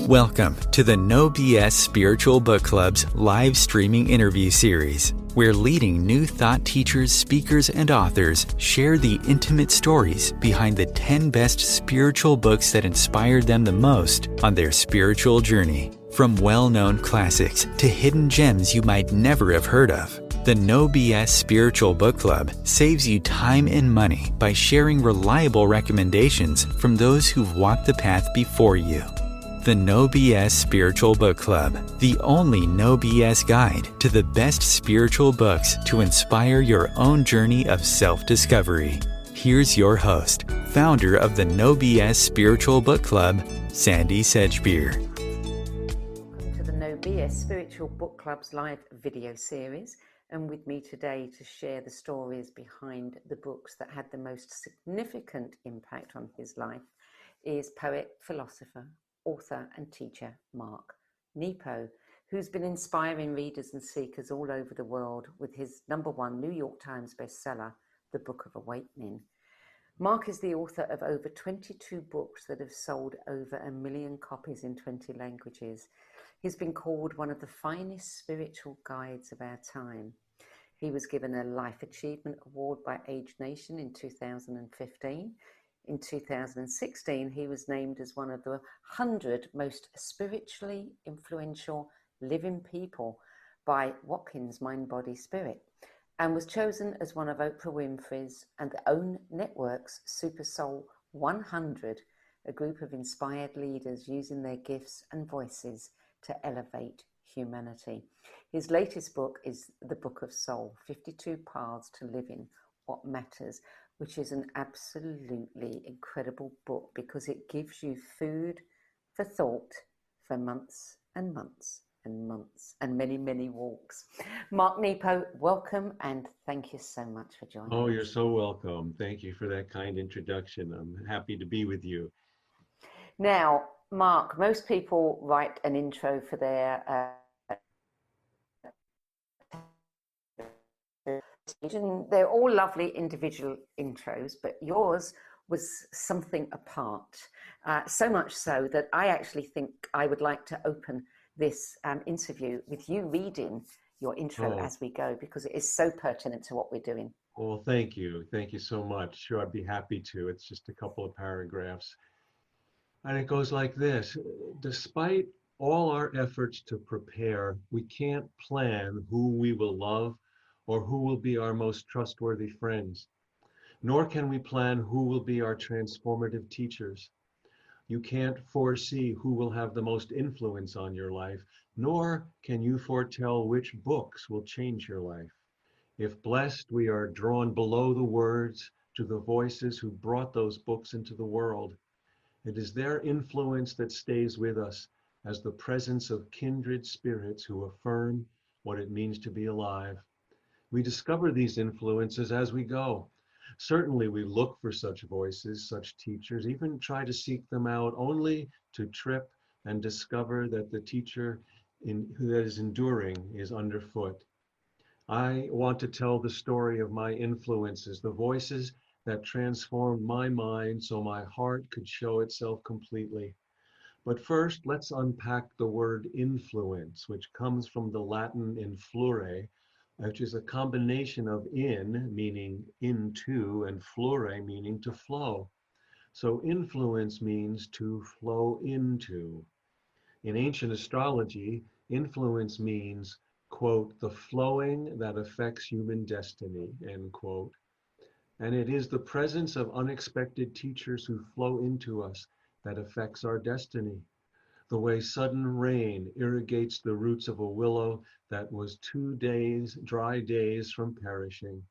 Welcome to the No BS Spiritual Book Club's live streaming interview series, where leading new thought teachers, speakers, and authors share the intimate stories behind the 10 best spiritual books that inspired them the most on their spiritual journey. From well-known classics to hidden gems you might never have heard of, the No BS Spiritual Book Club saves you time and money by sharing reliable recommendations from those who've walked the path before you. The No BS Spiritual Book Club, the only no BS guide to the best spiritual books to inspire your own journey of self-discovery. Here's your host, founder of the No BS Spiritual Book Club, Sandy Sedgbeer. Welcome to the No BS Spiritual Book Club's live video series, and with me today to share the stories behind the books that had the most significant impact on his life is poet, philosopher, author and teacher Mark Nepo, who's been inspiring readers and seekers all over the world with his #1 New York Times bestseller, The Book of Awakening. Mark is the author of over 22 books that have sold over 1 million copies in 20 languages. He's been called one of the finest spiritual guides of our time. He was given a Life Achievement Award by Age Nation in 2015. In 2016, he was named as one of the 100 most spiritually influential living people by Watkins Mind Body Spirit, and was chosen as one of Oprah Winfrey's and the OWN Network's Super Soul 100, a group of inspired leaders using their gifts and voices to elevate humanity. His latest book is The Book of Soul, 52 Paths to Living What Matters, which is an absolutely incredible book because it gives you food for thought for months and months and months and many, many walks. Mark Nepo, welcome and thank you so much for joining us. You're so welcome. Thank you for that kind introduction. I'm happy to be with you. Now, Mark, most people write an intro for their and they're all lovely individual intros, but yours was something apart. So much so that I actually think I would like to open this interview with you reading your intro as we go, because it is so pertinent to what we're doing. Well, thank you. Thank you so much. Sure, I'd be happy to. It's just a couple of paragraphs. And it goes like this. Despite all our efforts to prepare, we can't plan who we will love or who will be our most trustworthy friends, nor can we plan who will be our transformative teachers. You can't foresee who will have the most influence on your life, nor can you foretell which books will change your life. If blessed, we are drawn below the words to the voices who brought those books into the world. It is their influence that stays with us as the presence of kindred spirits who affirm what it means to be alive. We discover these influences as we go. Certainly we look for such voices, such teachers, even try to seek them out, only to trip and discover that the teacher that is enduring is underfoot. I want to tell the story of my influences, the voices that transformed my mind so my heart could show itself completely. But first, let's unpack the word influence, which comes from the Latin influre, which is a combination of in, meaning into, and flure, meaning to flow. So influence means to flow into. In ancient astrology, influence means, quote, the flowing that affects human destiny, end quote. And it is the presence of unexpected teachers who flow into us that affects our destiny. The way sudden rain irrigates the roots of a willow that was 2 dry days from perishing.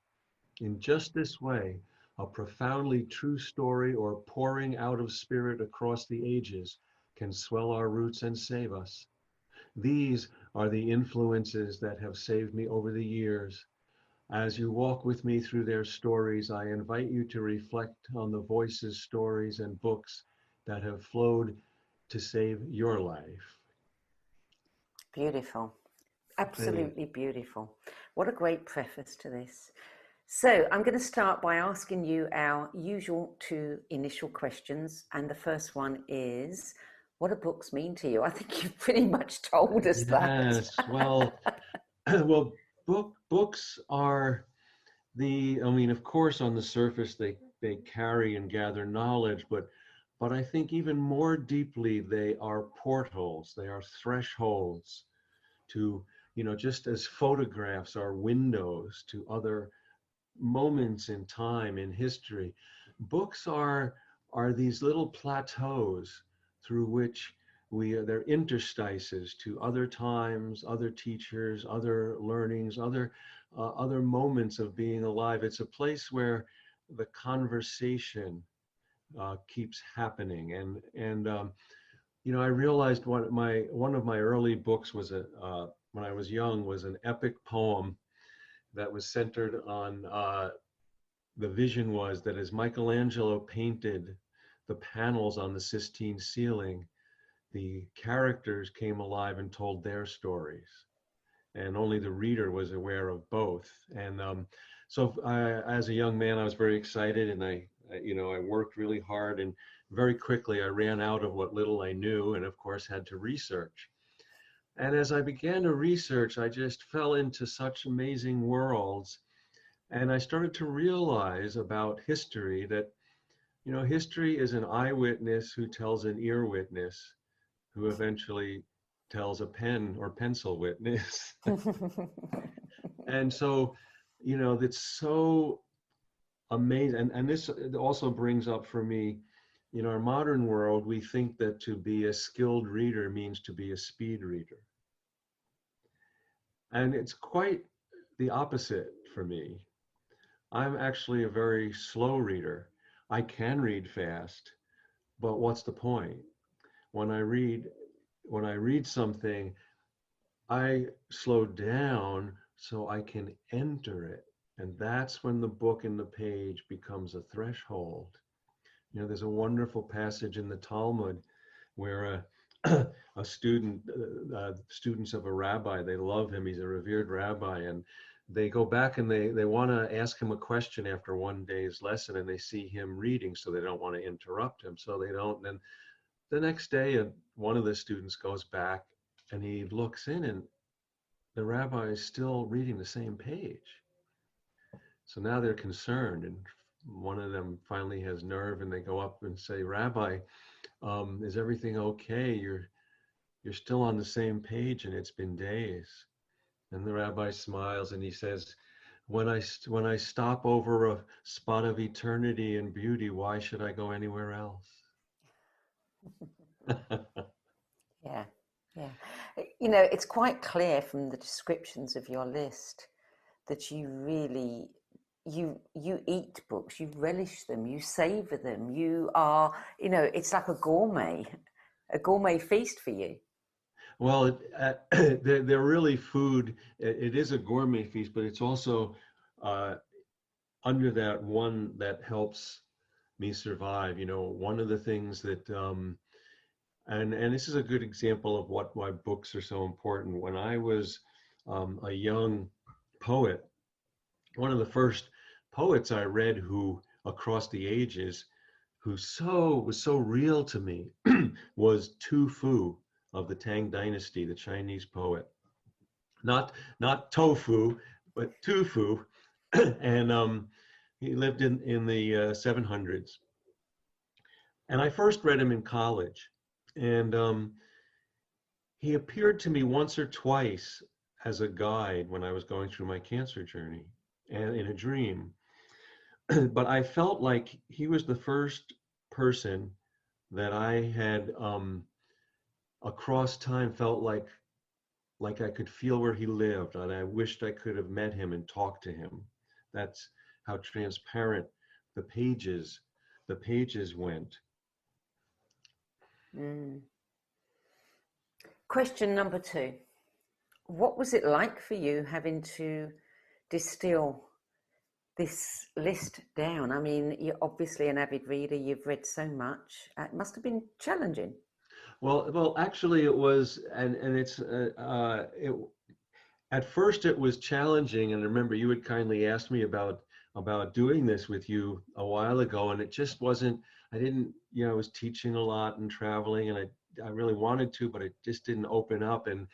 In just this way, a profoundly true story or pouring out of spirit across the ages can swell our roots and save us. These are the influences that have saved me over the years. As you walk with me through their stories, I invite you to reflect on the voices, stories, and books that have flowed to save your life. Beautiful. Absolutely beautiful. What a great preface to this. So I'm going to start by asking you our usual 2 initial questions. And the first one is, What do books mean to you? I think you've pretty much told us that. Yes, well, well, books are I mean, of course, on the surface, they carry and gather knowledge, but I think even more deeply, they are portals, they are thresholds to, just as photographs are windows to other moments in time in history. Books are these little plateaus through which they're interstices to other times, other teachers, other learnings, other moments of being alive. It's a place where the conversation keeps happening, and I realized one of my early books was when I was young, was an epic poem that was centered on the vision was that as Michelangelo painted the panels on the Sistine ceiling, the characters came alive and told their stories, and only the reader was aware of both. And so as a young man, I was very excited, and I worked really hard, and very quickly I ran out of what little I knew, and of course had to research. And as I began to research, I just fell into such amazing worlds. And I started to realize about history that, history is an eyewitness who tells an ear witness, who eventually tells a pen or pencil witness. And so, that's so amazing. And this also brings up for me, in our modern world, we think that to be a skilled reader means to be a speed reader. And it's quite the opposite for me. I'm actually a very slow reader. I can read fast, but what's the point? When I read something, I slow down so I can enter it. And that's when the book and the page becomes a threshold. There's a wonderful passage in the Talmud where a students of a rabbi, they love him, he's a revered rabbi, and they go back and they want to ask him a question after one day's lesson, and they see him reading, so they don't want to interrupt him, so they don't. And then the next day, one of the students goes back and he looks in, and the rabbi is still reading the same page. So now they're concerned, and one of them finally has nerve, and they go up and say, "Rabbi, is everything okay? You're still on the same page, and it's been days." And the rabbi smiles and he says, when I stop over a spot of eternity and beauty, why should I go anywhere else? Yeah. It's quite clear from the descriptions of your list that you really, you eat books, you relish them, you savor them, you are, it's like a gourmet feast for you. Well, they're really food. It is a gourmet feast, but it's also under that one that helps me survive. One of the things that, and this is a good example of why books are so important. When I was a young poet, one of the first poets I read who, across the ages, was so real to me was Tu Fu of the Tang Dynasty, the Chinese poet. Not tofu, but Tu Fu. And he lived in the 700s. And I first read him in college. And he appeared to me once or twice as a guide when I was going through my cancer journey, and in a dream. But I felt like he was the first person that I had across time felt like I could feel where he lived, and I wished I could have met him and talked to him. That's how transparent the pages went. Question number 2. What was it like for you having to distill this list down? I mean, you're obviously an avid reader, you've read so much. It must have been challenging. Well, actually it was, and it's, at first it was challenging. And remember, you had kindly asked me about doing this with you a while ago, and it just wasn't, I was teaching a lot and traveling, and I I really wanted to, but it just didn't open up. And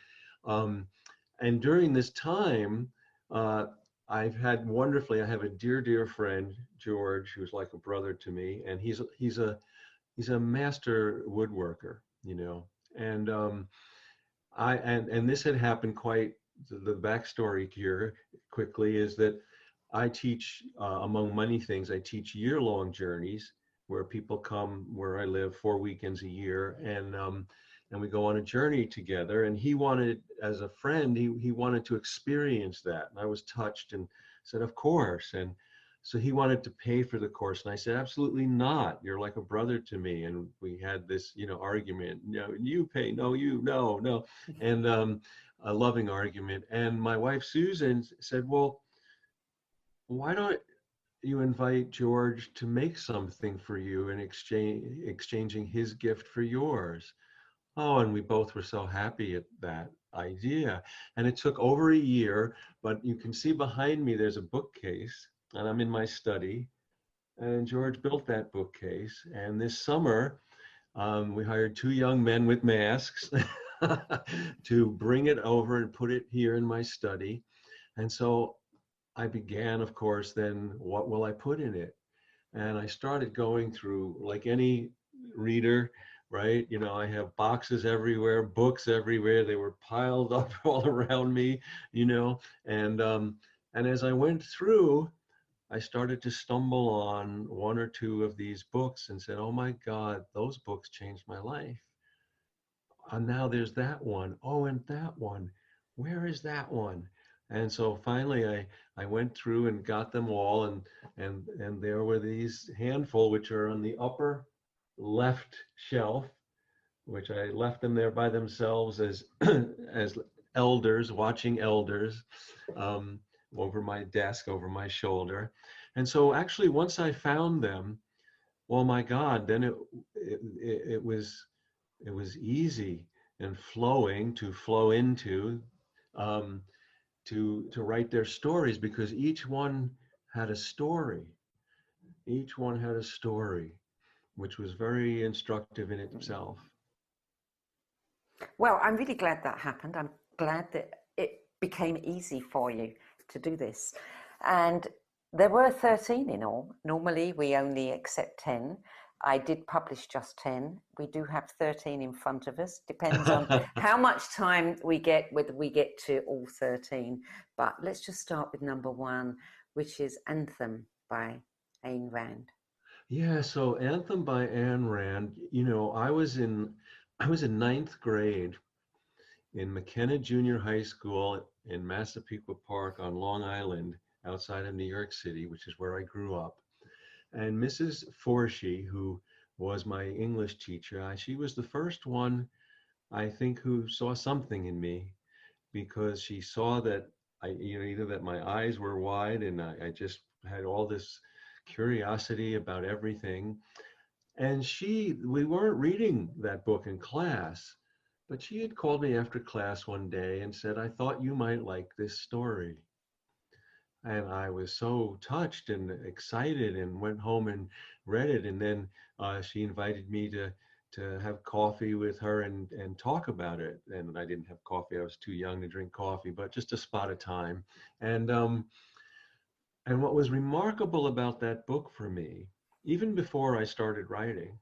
during this time, uh, I've had wonderfully. I have a dear friend, George, who's like a brother to me, and he's a master woodworker, you know. And and this had happened quite. The backstory here quickly is that I teach, among many things, I teach year-long journeys where people come where I live 4 weekends a year, and we go on a journey together. And he wanted, as a friend, he wanted to experience that, and I was touched and said, of course. And so he wanted to pay for the course, and I said, absolutely not. You're like a brother to me. And we had this, argument. No, you pay. No, you. No, no. And a loving argument. And my wife Susan said, well, why don't you invite George to make something for you in exchanging his gift for yours? Oh, and we both were so happy at that idea. And it took over a year, but you can see behind me there's a bookcase, and I'm in my study. And George built that bookcase. And this summer, we hired 2 young men with masks to bring it over and put it here in my study. And so I began, of course, then what will I put in it? And I started going through, like any reader, right? I have boxes everywhere, books everywhere. They were piled up all around me, and as I went through, I started to stumble on 1 or 2 of these books and said, oh my God, those books changed my life. And now there's that one. Oh, and that one. Where is that one? And so finally I went through and got them all, and there were these handful which are on the upper left shelf, which I left them there by themselves as as elders, watching elders, over my desk, over my shoulder. And so actually once I found them, well, my God, then it was easy and flowing to flow into, to write their stories, because each one had a story. Each one had a story, which was very instructive in itself. Well, I'm really glad that happened. I'm glad that it became easy for you to do this. And there were 13 in all. Normally, we only accept 10. I did publish just 10. We do have 13 in front of us. Depends on how much time we get, whether we get to all 13. But let's just start with number 1, which is Anthem by Ayn Rand. Yeah, so Anthem by Ayn Rand, I was in 9th grade in McKenna Junior High School in Massapequa Park on Long Island, outside of New York City, which is where I grew up. And Mrs. Forshee, who was my English teacher, she was the first one, I think, who saw something in me, because she saw that either that my eyes were wide and I just had all this curiosity about everything. And we weren't reading that book in class, but she had called me after class one day and said, I thought you might like this story. And I was so touched and excited and went home and read it. And then she invited me to have coffee with her and talk about it. And I didn't have coffee. I was too young to drink coffee, but just a spot of time. And what was remarkable about that book for me, even before I started writing,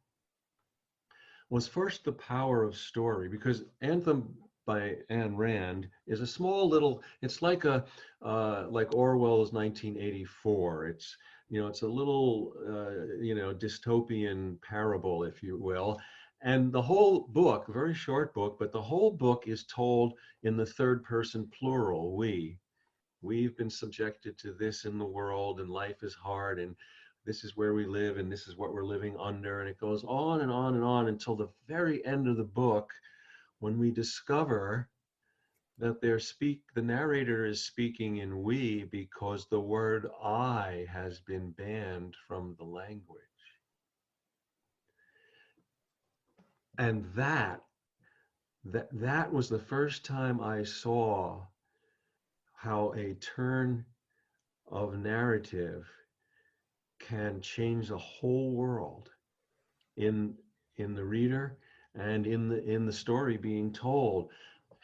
was first the power of story, because Anthem by Ayn Rand is a small little, it's like like Orwell's 1984. It's a little, dystopian parable, if you will. And the whole book, a very short book, but the whole book is told in the 3rd person plural, we. We've been subjected to this in the world, and life is hard, and this is where we live, and this is what we're living under. And it goes on and on and on until the very end of the book, when we discover that the narrator is speaking in we because the word I has been banned from the language. And that was the first time I saw how a turn of narrative can change the whole world in the reader, and in the story being told.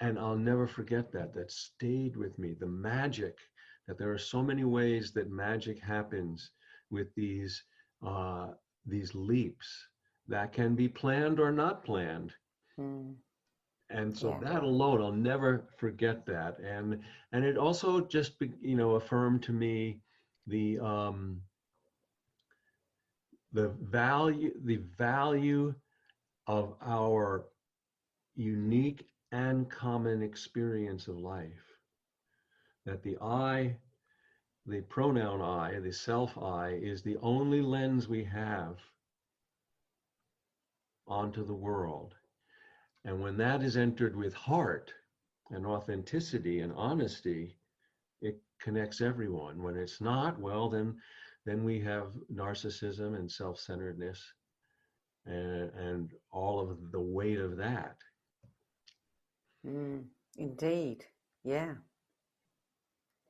And I'll never forget that. That stayed with me. The magic, that there are so many ways that magic happens with uh, these leaps that can be planned or not planned. Mm. And so Yeah. that alone, I'll never forget that. And it also just affirmed to me the the value of our unique and common experience of life. That the pronoun I, the self I, is the only lens we have onto the world. And when that is entered with heart and authenticity and honesty, it connects everyone. When it's not, well, then we have narcissism and self-centeredness and all of the weight of that. Mm. Indeed. Yeah.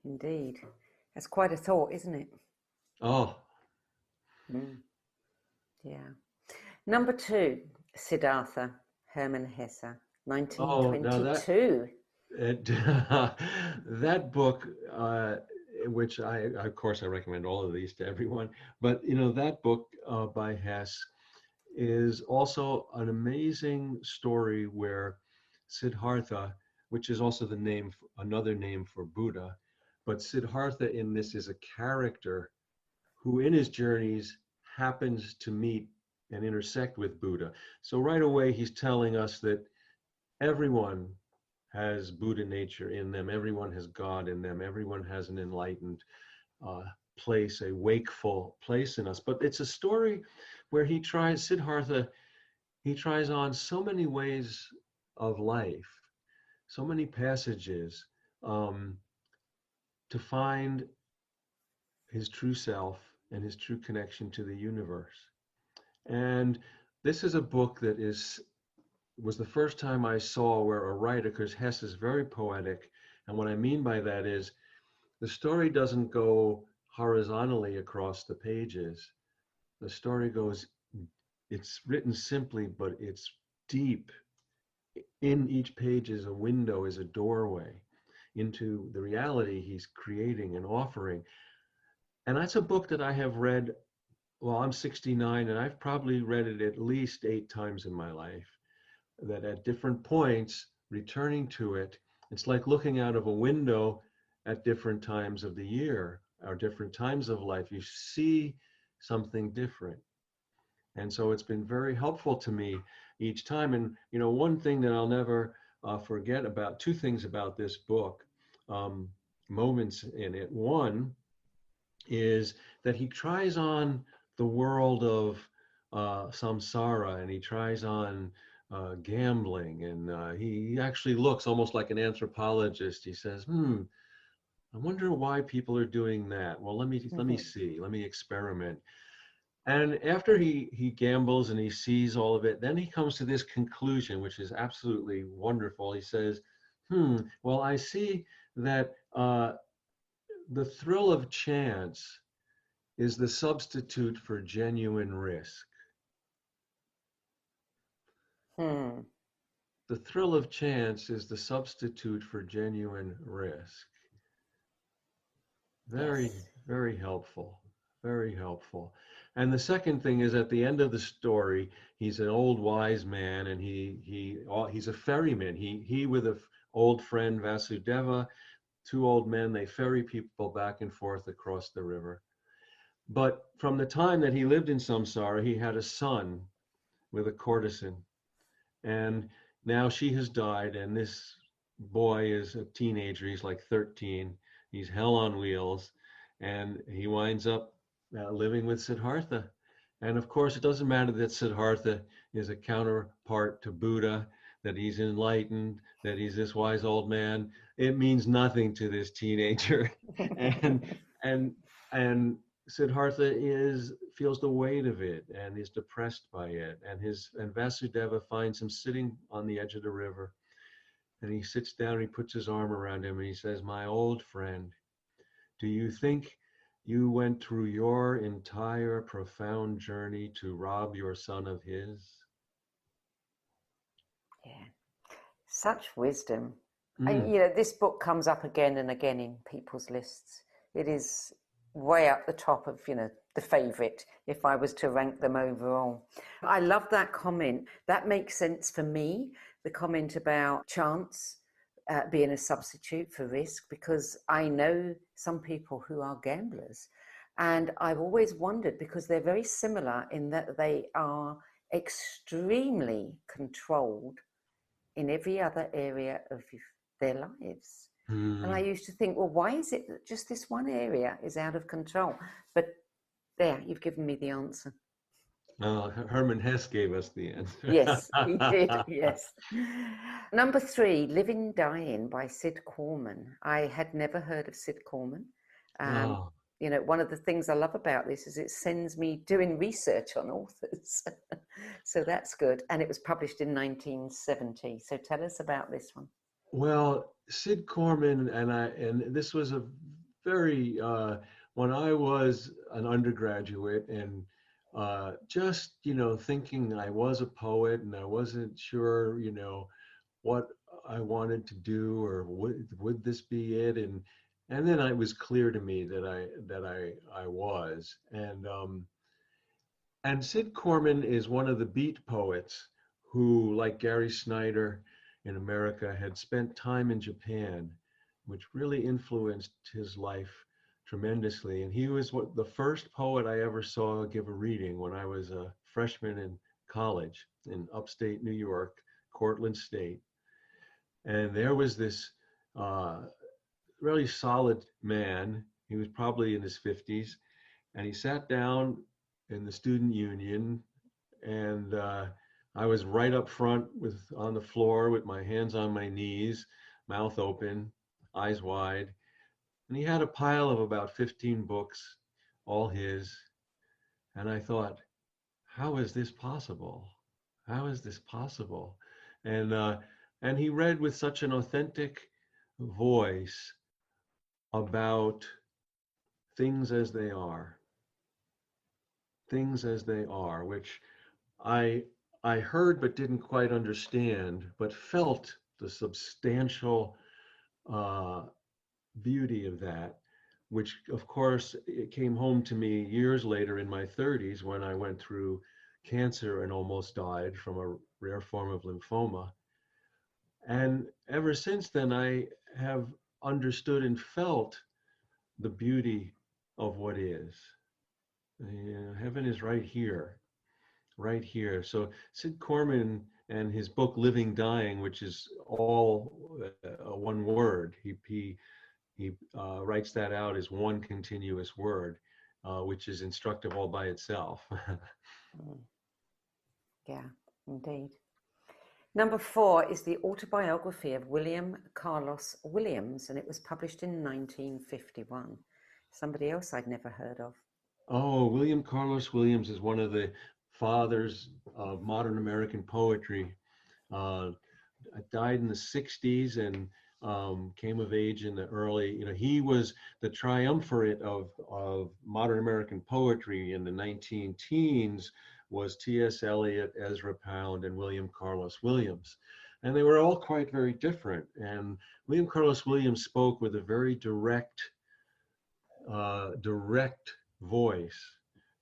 Indeed. That's quite a thought, isn't it? Oh, Mm. Yeah. Number 2, Siddhartha, Hermann Hesse, oh, now 1922. that book, which of course, I recommend all of these to everyone, but that book by Hess is also an amazing story where Siddhartha, which is also another name for Buddha, but Siddhartha in this is a character who in his journeys happens to meet and intersect with Buddha. So right away, he's telling us that everyone has Buddha nature in them. Everyone has God in them. Everyone has an enlightened place, a wakeful place in us. But it's a story where Siddhartha, he tries on so many ways of life, so many passages to find his true self and his true connection to the universe. And this is a book that was the first time I saw where a writer, because Hess is very poetic, and what I mean by that is the story doesn't go horizontally across the pages. The story it's written simply, but it's deep. In each page is a window, is a doorway into the reality he's creating and offering. And that's a book that I have read, well, I'm 69, and I've probably read it at least 8 times in my life. That at different points, returning to it, it's like looking out of a window at different times of the year or different times of life. You see something different. And so it's been very helpful to me each time. And, one thing that I'll never forget about, 2 things about this book, moments in it. One is that he tries on the world of samsara, and he tries on gambling, and he actually looks almost like an anthropologist. He says, I wonder why people are doing that. Well, let me see, let me experiment. And after he gambles and he sees all of it, then he comes to this conclusion, which is absolutely wonderful. He says, well, I see that the thrill of chance is the substitute for genuine risk. The thrill of chance is the substitute for genuine risk. Very, Yes. very helpful. Very helpful. And the second thing is at the end of the story, he's an old wise man, and he's a ferryman. He with an old friend Vasudeva, 2 old men, they ferry people back and forth across the river. But from the time that he lived in samsara, he had a son with a courtesan. And now she has died, and this boy is a teenager. He's like 13. He's hell on wheels, and he winds up living with Siddhartha. And of course, it doesn't matter that Siddhartha is a counterpart to Buddha, that he's enlightened, that he's this wise old man. It means nothing to this teenager. and and Siddhartha feels the weight of it and is depressed by it. And Vasudeva finds him sitting on the edge of the river, and he sits down and he puts his arm around him and he says, "My old friend, do you think you went through your entire profound journey to rob your son of his?" Yeah, such wisdom. Mm. This book comes up again and again in people's lists. It is way up the top of, the favorite if I was to rank them overall. I love that comment. That makes sense for me, the comment about chance being a substitute for risk, because I know some people who are gamblers. And I've always wondered, because they're very similar in that they are extremely controlled in every other area of their lives. And I Mm. used to think, well, why is it that just this one area is out of control? But there, you've given me the answer. Herman Hesse gave us the Yes, answer. he did. Yes. Number 3, Living Dying by Sid Corman. I had never heard of Sid Corman. Um, Oh, One of the things I love about this is it sends me doing research on authors. So that's good. And it was published in 1970. So tell us about this one. well, Sid Corman and this was a very, when I was an undergraduate and just, thinking I was a poet and I wasn't sure, what I wanted to do or would this be it? And then it was clear to me that I was. And Sid Corman is one of the beat poets who, like Gary Snyder in America, had spent time in Japan, which really influenced his life tremendously. And he was the first poet I ever saw give a reading when I was a freshman in college in upstate New York, Cortland State. And there was this uh, really solid man. He was probably in his 50s, and he sat down in the student union, and I was right up front on the floor with my hands on my knees, mouth open, eyes wide, and he had a pile of about 15 books, all his. And I thought, how is this possible? How is this possible? And uh, and he read with such an authentic voice about things as they are, things as they are, which I I heard but didn't quite understand, but felt the substantial uh, beauty of that, which of course it came home to me years later in my 30s when I went through cancer and almost died from a rare form of lymphoma. And ever since then, I have understood and felt the beauty of what is. Heaven is right here, right here. So Sid Corman and his book Living Dying, which is all one word, he writes that out as one continuous word, which is instructive all by itself. Yeah, indeed. Number 4 is the autobiography of William Carlos Williams, and it was published in 1951. Somebody else I'd never heard of. Oh, William Carlos Williams is one of the fathers of modern American poetry. Uh, Died in the 60s and came of age in the early, he was the triumvirate of modern American poetry in the 19 teens was T.S. Eliot, Ezra Pound, and William Carlos Williams. And they were all quite very different. And William Carlos Williams spoke with a very direct voice.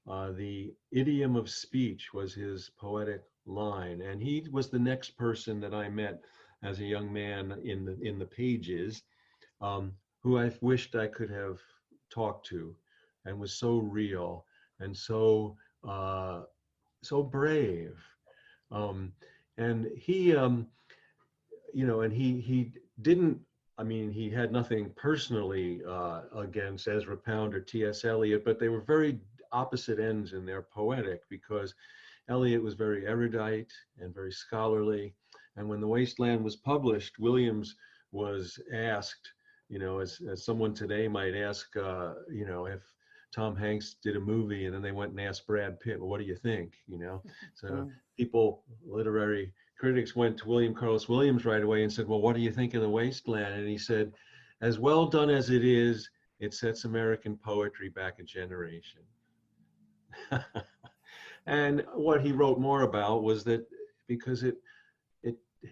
The idiom of speech was his poetic line, and he was the next person that I met as a young man in the pages, who I wished I could have talked to, and was so real and so brave. Um, and he didn't. I mean, he had nothing personally against Ezra Pound or T.S. Eliot, but they were very opposite ends in their poetic, because Eliot was very erudite and very scholarly. And when The Wasteland was published, Williams was asked, as someone today might ask, if Tom Hanks did a movie and then they went and asked Brad Pitt, well, what do you think? So literary critics went to William Carlos Williams right away and said, well, what do you think of The Wasteland? And he said, as well done as it is, it sets American poetry back a generation. And what he wrote more about was that because it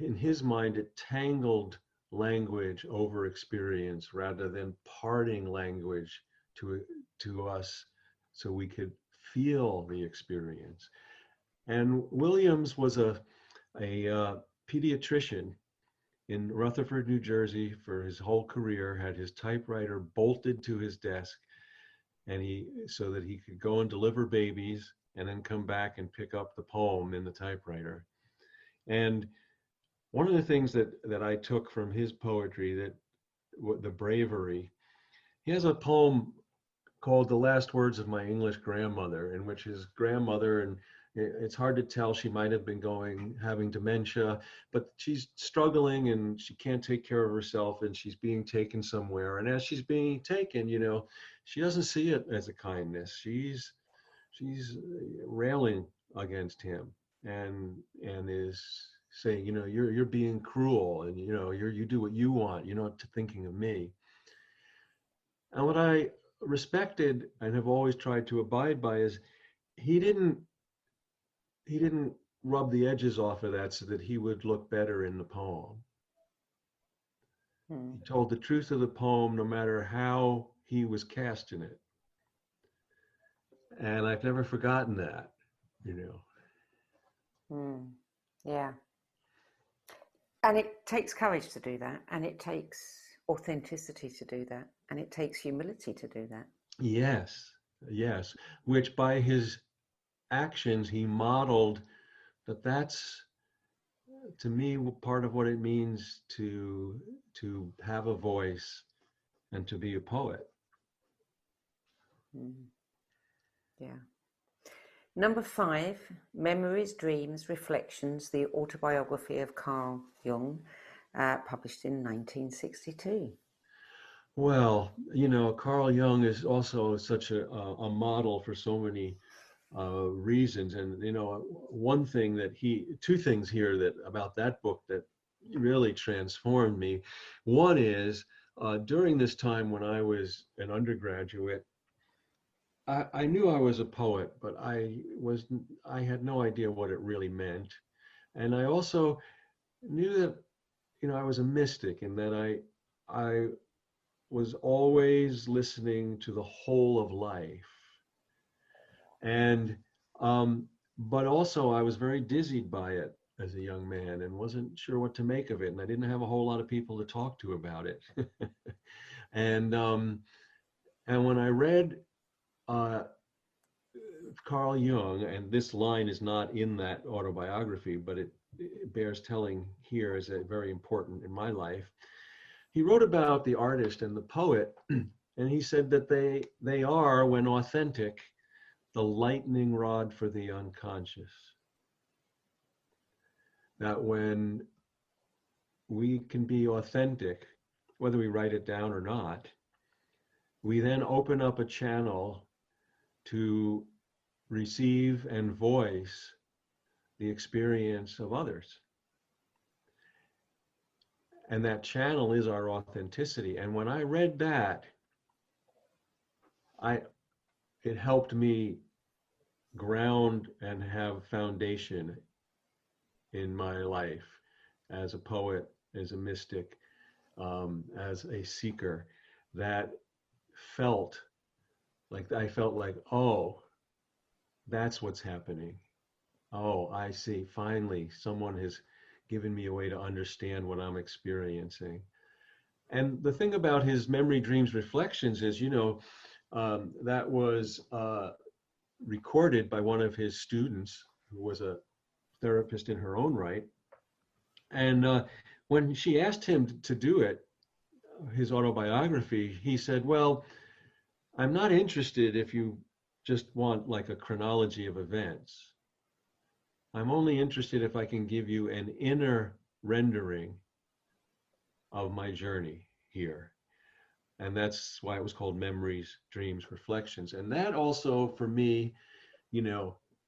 in his mind, it tangled language over experience rather than parting language to us so we could feel the experience. And Williams was a pediatrician in Rutherford, New Jersey for his whole career, had his typewriter bolted to his desk, and so that he could go and deliver babies and then come back and pick up the poem in the typewriter. And one of the things that I took from his poetry, that the bravery, he has a poem called The Last Words of My English Grandmother, in which his grandmother, and it's hard to tell, she might have been having dementia, but she's struggling and she can't take care of herself and she's being taken somewhere. And as she's being taken, she doesn't see it as a kindness. She's railing against him and is saying, you're being cruel, and you do what you want, you're not thinking of me. And what I respected and have always tried to abide by is he didn't rub the edges off of that so that he would look better in the poem. He told the truth of the poem no matter how he was cast in it. And I've never forgotten that, Yeah. And it takes courage to do that, and it takes authenticity to do that, and it takes humility to do that. Yes, which by his actions he modeled that's, to me, part of what it means to have a voice and to be a poet. Yeah. Number 5, Memories, Dreams, Reflections, the autobiography of Carl Jung, published in 1962. Well, Carl Jung is also such a model for so many reasons. And, two things here about that book that really transformed me. One is, during this time when I was an undergraduate, I knew I was a poet, but I had no idea what it really meant. And I also knew that, I was a mystic, and that I was always listening to the whole of life. And, but also I was very dizzied by it as a young man and wasn't sure what to make of it. And I didn't have a whole lot of people to talk to about it. And when I read Carl Jung, and this line is not in that autobiography, but it bears telling here as very important in my life. He wrote about the artist and the poet, and he said that they are, when authentic, the lightning rod for the unconscious. That when we can be authentic, whether we write it down or not, we then open up a channel to receive and voice the experience of others. And that channel is our authenticity. And when I read that, it helped me ground and have foundation in my life as a poet, as a mystic, as a seeker, that I felt like, oh, that's what's happening. Oh, I see. Finally, someone has given me a way to understand what I'm experiencing. And the thing about his Memory, Dreams, Reflections is, that was recorded by one of his students who was a therapist in her own right. And when she asked him to do it, his autobiography, he said, well, I'm not interested if you just want like a chronology of events. I'm only interested if I can give you an inner rendering of my journey here. And that's why it was called Memories, Dreams, Reflections. And that also, for me,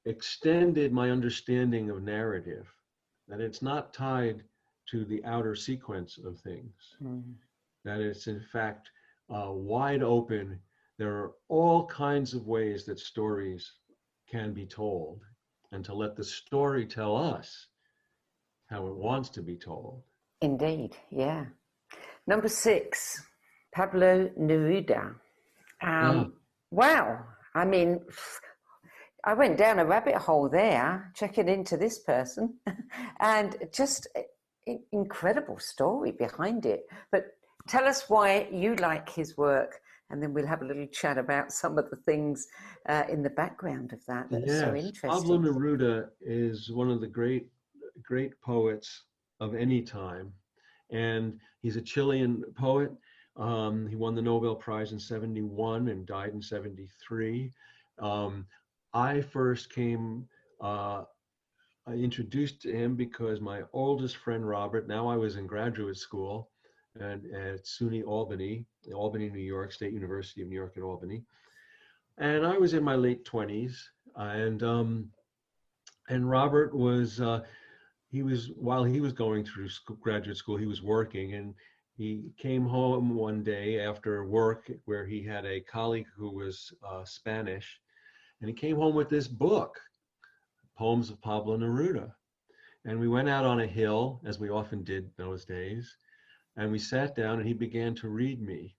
extended my understanding of narrative, that it's not tied to the outer sequence of things, that it's in fact wide open. There are all kinds of ways that stories can be told, and to let the story tell us how it wants to be told. Indeed, yeah. Number 6, Pablo Neruda. Ah, Wow. I mean, I went down a rabbit hole there, checking into this person, and just incredible story behind it. But tell us why you like his work, and then we'll have a little chat about some of the things in the background of that are so yes, Pablo interesting. Neruda is one of the great poets of any time, and he's a Chilean poet. He won the Nobel Prize in '71 and died in '73. I first came I introduced to him because my oldest friend Robert, now I was in graduate school and at SUNY Albany, New York, State University of New York at Albany. And I was in my late 20s. And Robert was, while he was going through graduate school, he was working, and he came home one day after work where he had a colleague who was Spanish, and he came home with this book, Poems of Pablo Neruda. And we went out on a hill, as we often did those days, and we sat down and he began to read me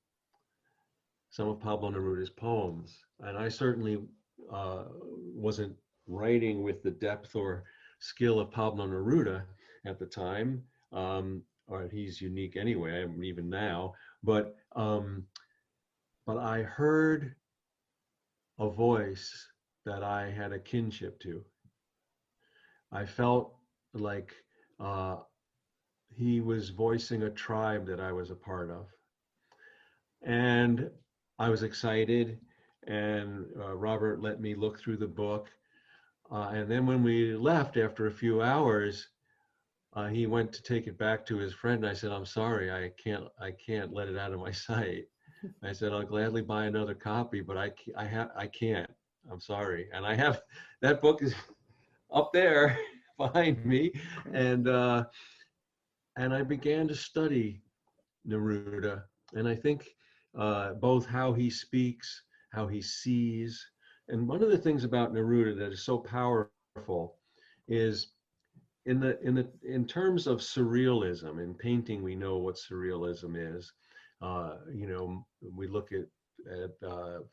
some of Pablo Neruda's poems. And I certainly wasn't writing with the depth or skill of Pablo Neruda at the time, or he's unique anyway, even now. But I heard a voice that I had a kinship to. I felt like he was voicing a tribe that I was a part of. And I was excited, and Robert let me look through the book. And then when we left after a few hours, he went to take it back to his friend. And I said, "I'm sorry, I can't let it out of my sight." I said, "I'll gladly buy another copy, but I can't. I'm sorry." And I have that book is up there behind me, and I began to study Neruda, and I think both how he speaks, how he sees, and one of the things about Neruda that is so powerful is in terms of surrealism. In painting, we know what surrealism is. We look at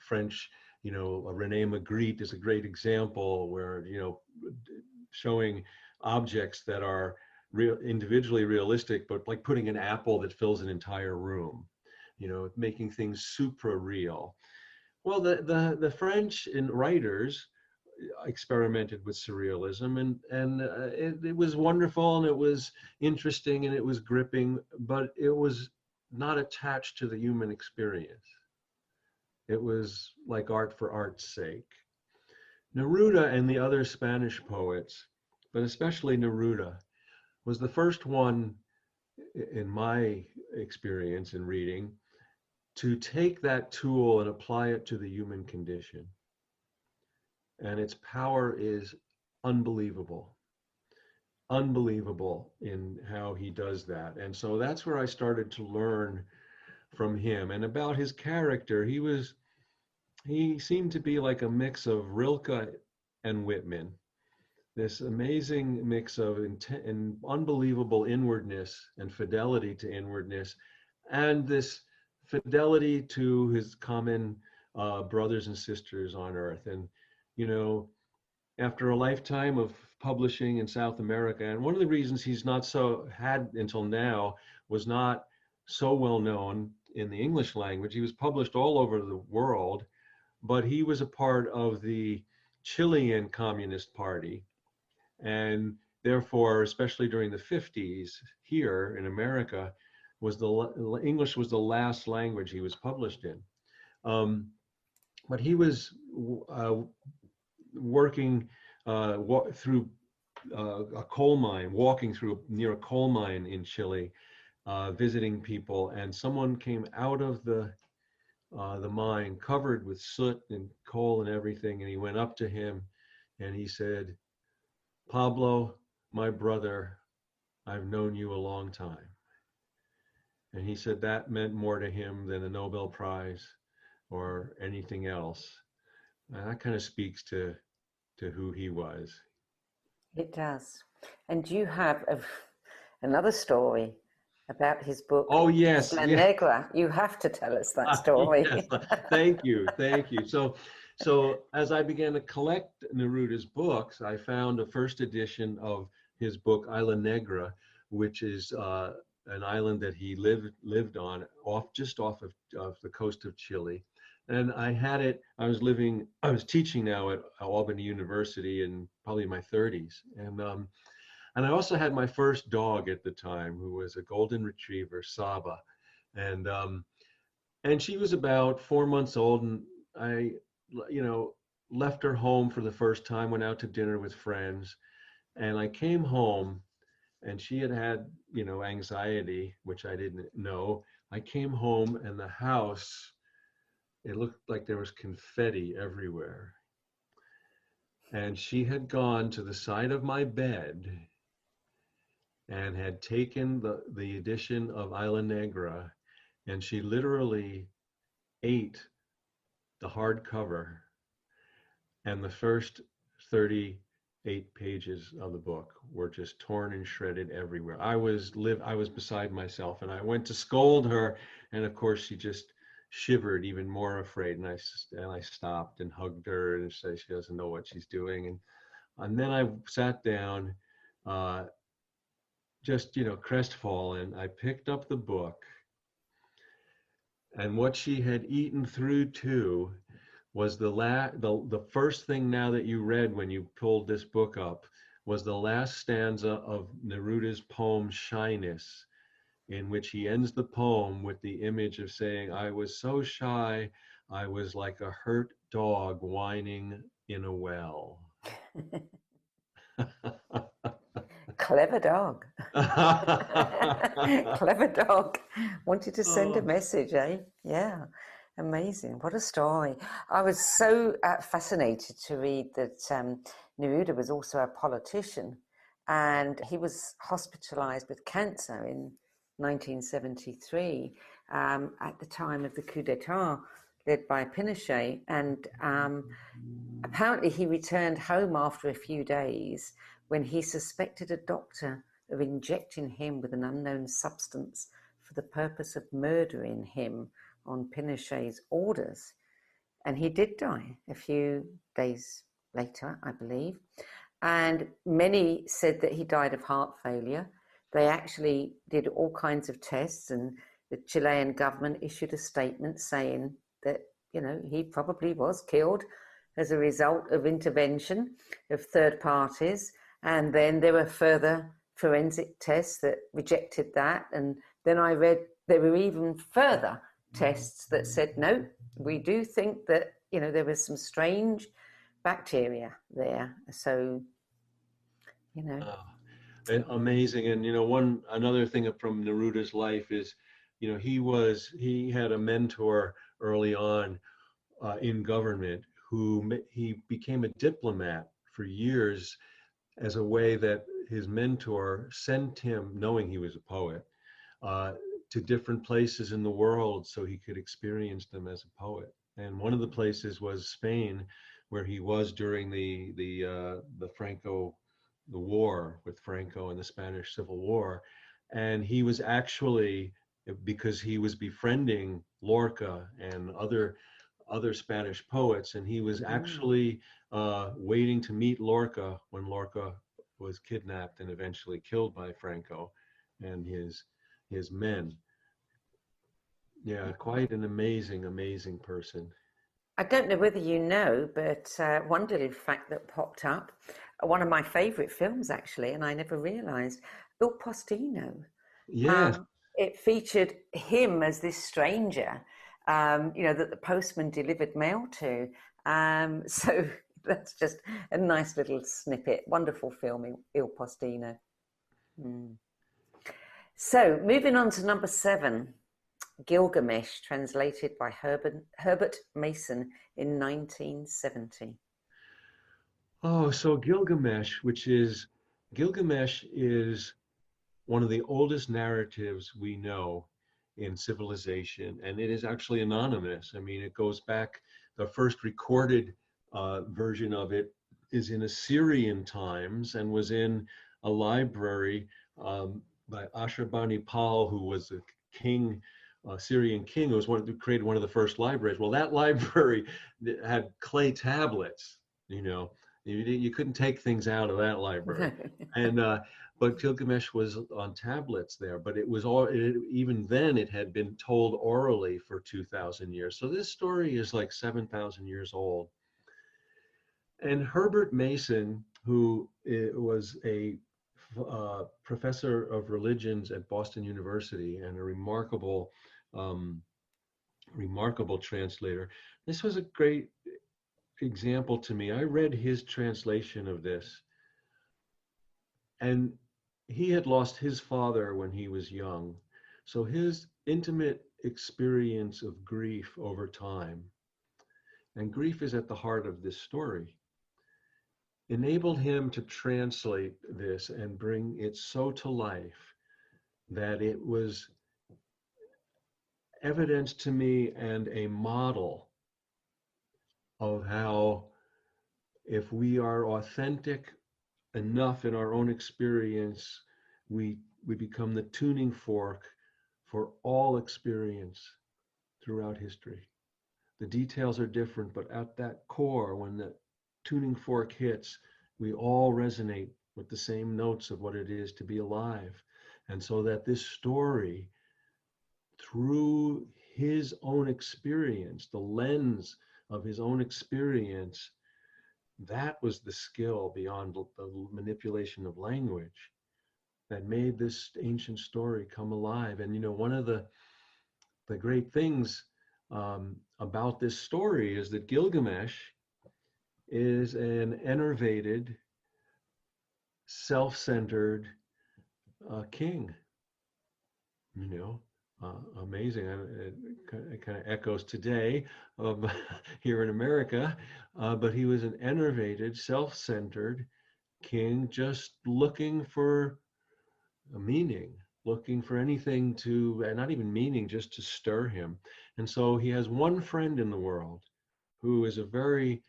French. Rene Magritte is a great example where showing objects that are individually realistic, but like putting an apple that fills an entire room, making things supra real. Well, the French writers experimented with surrealism, and it was wonderful, and it was interesting, and it was gripping, but it was not attached to the human experience. It was like art for art's sake. Neruda and the other Spanish poets, but especially Neruda, was the first one, in my experience in reading, to take that tool and apply it to the human condition. And its power is unbelievable in how he does that. And so that's where I started to learn from him. And about his character, he seemed to be like a mix of Rilke and Whitman. This amazing mix of and unbelievable inwardness and fidelity to inwardness, and this fidelity to his common brothers and sisters on earth. And, after a lifetime of publishing in South America, and one of the reasons he's not had until now was not so well known in the English language. He was published all over the world, but he was a part of the Chilean Communist Party. And therefore, especially during the 50s here in America, English was the last language he was published in. But he was working through a coal mine, walking near a coal mine in Chile, visiting people, and someone came out of the mine covered with soot and coal and everything, and he went up to him and he said, "Pablo, my brother, I've known you a long time." And he said that meant more to him than a Nobel Prize or anything else. And that kind of speaks to who he was. It does. And you have another story about his book, Oh, yes, La yes. Negra. You have to tell us that story. Yes, thank you, thank you. So as I began to collect Neruda's books, I found a first edition of his book Isla Negra, which is an island that he lived on, just off of the coast of Chile. And I had it. I was teaching now at Albany University in probably my 30s, and I also had my first dog at the time, who was a golden retriever, Saba, and and she was about 4 months old, and I, left her home for the first time, went out to dinner with friends, and I came home, and she had anxiety, which I didn't know. I came home, and the house, it looked like there was confetti everywhere. And she had gone to the side of my bed and had taken the edition of Isla Negra, and she literally ate the hardcover and the first 38 pages of the book were just torn and shredded everywhere. I was beside myself, and I went to scold her, and of course she just shivered, even more afraid, and I stopped and hugged her and said she doesn't know what she's doing, and then I sat down, just crestfallen. I picked up the book, and what she had eaten through too was the first thing now that you read when you pulled this book up was the last stanza of Neruda's poem Shyness, in which he ends the poem with the image of saying, "I was so shy, I was like a hurt dog whining in a well." Clever dog. Clever dog. Wanted to send a message, eh? Yeah. Amazing. What a story. I was so fascinated to read that Neruda was also a politician, and he was hospitalized with cancer in 1973 at the time of the coup d'etat led by Pinochet. And apparently he returned home after a few days when he suspected a doctor of injecting him with an unknown substance for the purpose of murdering him on Pinochet's orders. And he did die a few days later, I believe. And many said that he died of heart failure. They actually did all kinds of tests, and the Chilean government issued a statement saying that, he probably was killed as a result of intervention of third parties. And then there were further forensic tests that rejected that. And then I read there were even further tests that said, no, we do think that, there was some strange bacteria there. So, Amazing. And, another thing from Neruda's life is, he had a mentor early on in government he became a diplomat for years as a way that his mentor sent him, knowing he was a poet, to different places in the world so he could experience them as a poet. And one of the places was Spain, where he was during the war with Franco and the Spanish Civil War. And he was actually, because he was befriending Lorca and other Spanish poets, and he was actually waiting to meet Lorca when Lorca was kidnapped and eventually killed by Franco and his men. Yeah, quite an amazing person. I don't know whether you know, but one little fact that popped up, one of my favorite films actually, and I never realized, Il Postino. Yes. It featured him as this stranger, that the postman delivered mail to. So that's just a nice little snippet. Wonderful film, Il Postino. So moving on to number 7, Gilgamesh, translated by Herbert Mason in 1970. Oh, so Gilgamesh is one of the oldest narratives we know in civilization, and it is actually anonymous. I mean, it goes back, the first recorded version of it is in Assyrian times and was in a library by Ashurbanipal, who was a king, Syrian king, who was who created one of the first libraries. Well, that library had clay tablets. You couldn't take things out of that library, and but Gilgamesh was on tablets there. But it was even then it had been told orally for 2,000 years. So this story is like 7,000 years old. And Herbert Mason, who was a professor of religions at Boston University and a remarkable translator. This was a great example to me. I read his translation of this, and he had lost his father when he was young. So his intimate experience of grief over time, and grief is at the heart of this story, enabled him to translate this and bring it so to life that it was evidence to me and a model of how, if we are authentic enough in our own experience, we become the tuning fork for all experience throughout history. The details are different, but at that core, when the tuning fork hits, we all resonate with the same notes of what it is to be alive. And so that this story, through his own experience, the lens of his own experience, that was the skill beyond the manipulation of language that made this ancient story come alive. And one of the great things about this story is that Gilgamesh is an enervated, self-centered king. Amazing. It kind of echoes today here in America, but he was an enervated, self-centered king, just looking for a meaning, looking for anything to, and not even meaning, just to stir him. And so he has one friend in the world who is a very,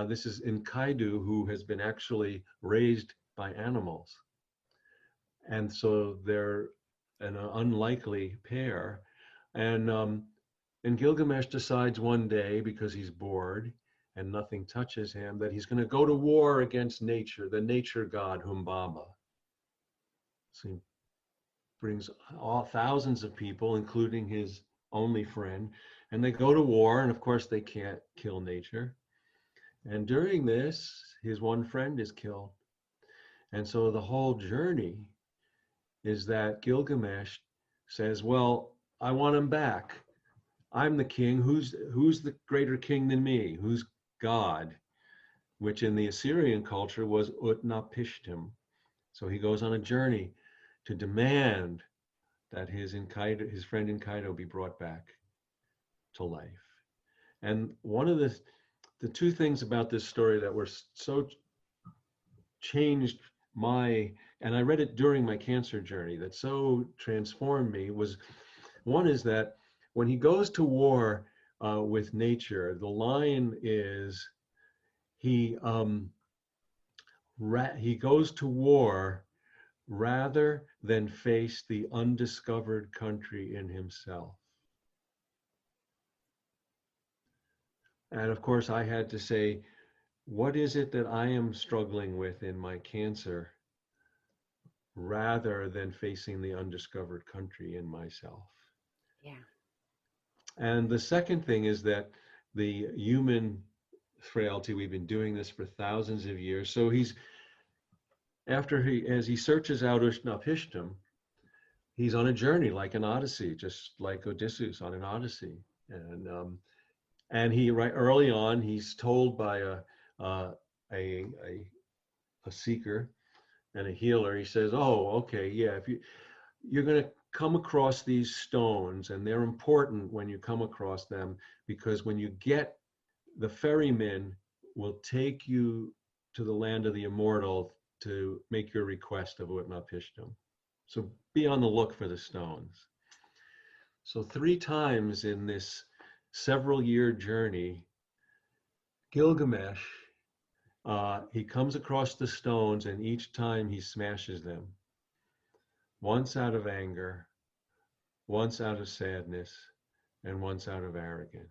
this is Enkidu, who has been actually raised by animals. And so they're an unlikely pair. And Gilgamesh decides one day, because he's bored and nothing touches him, that he's going to go to war against nature, the nature god Humbaba. So he brings thousands of people, including his only friend, and they go to war, and of course they can't kill nature. And during this, his one friend is killed. And so the whole journey is that Gilgamesh says, well, I want him back. I'm the king. Who's the greater king than me? Who's God? Which in the Assyrian culture was Utnapishtim. So he goes on a journey to demand that his friend Enkidu be brought back to life. And one of the two things about this story that were so changed and I read it during my cancer journey, that so transformed me, was one is that when he goes to war with nature, the line is he goes to war rather than face the undiscovered country in himself. And of course, I had to say, what is it that I am struggling with in my cancer, rather than facing the undiscovered country in myself? Yeah. And the second thing is that the human frailty, we've been doing this for thousands of years. So as he searches out Utnapishtim, he's on a journey like an Odyssey, just like Odysseus on an Odyssey. And he, right early on, he's told by a seeker and a healer, he says, oh, okay, yeah, if you're going to come across these stones, and they're important when you come across them, because when you get, the ferryman will take you to the land of the immortal to make your request of Utnapishtim. So be on the look for the stones. So 3 times in this several-year journey, Gilgamesh he comes across the stones, and each time he smashes them, once out of anger, once out of sadness, and once out of arrogance.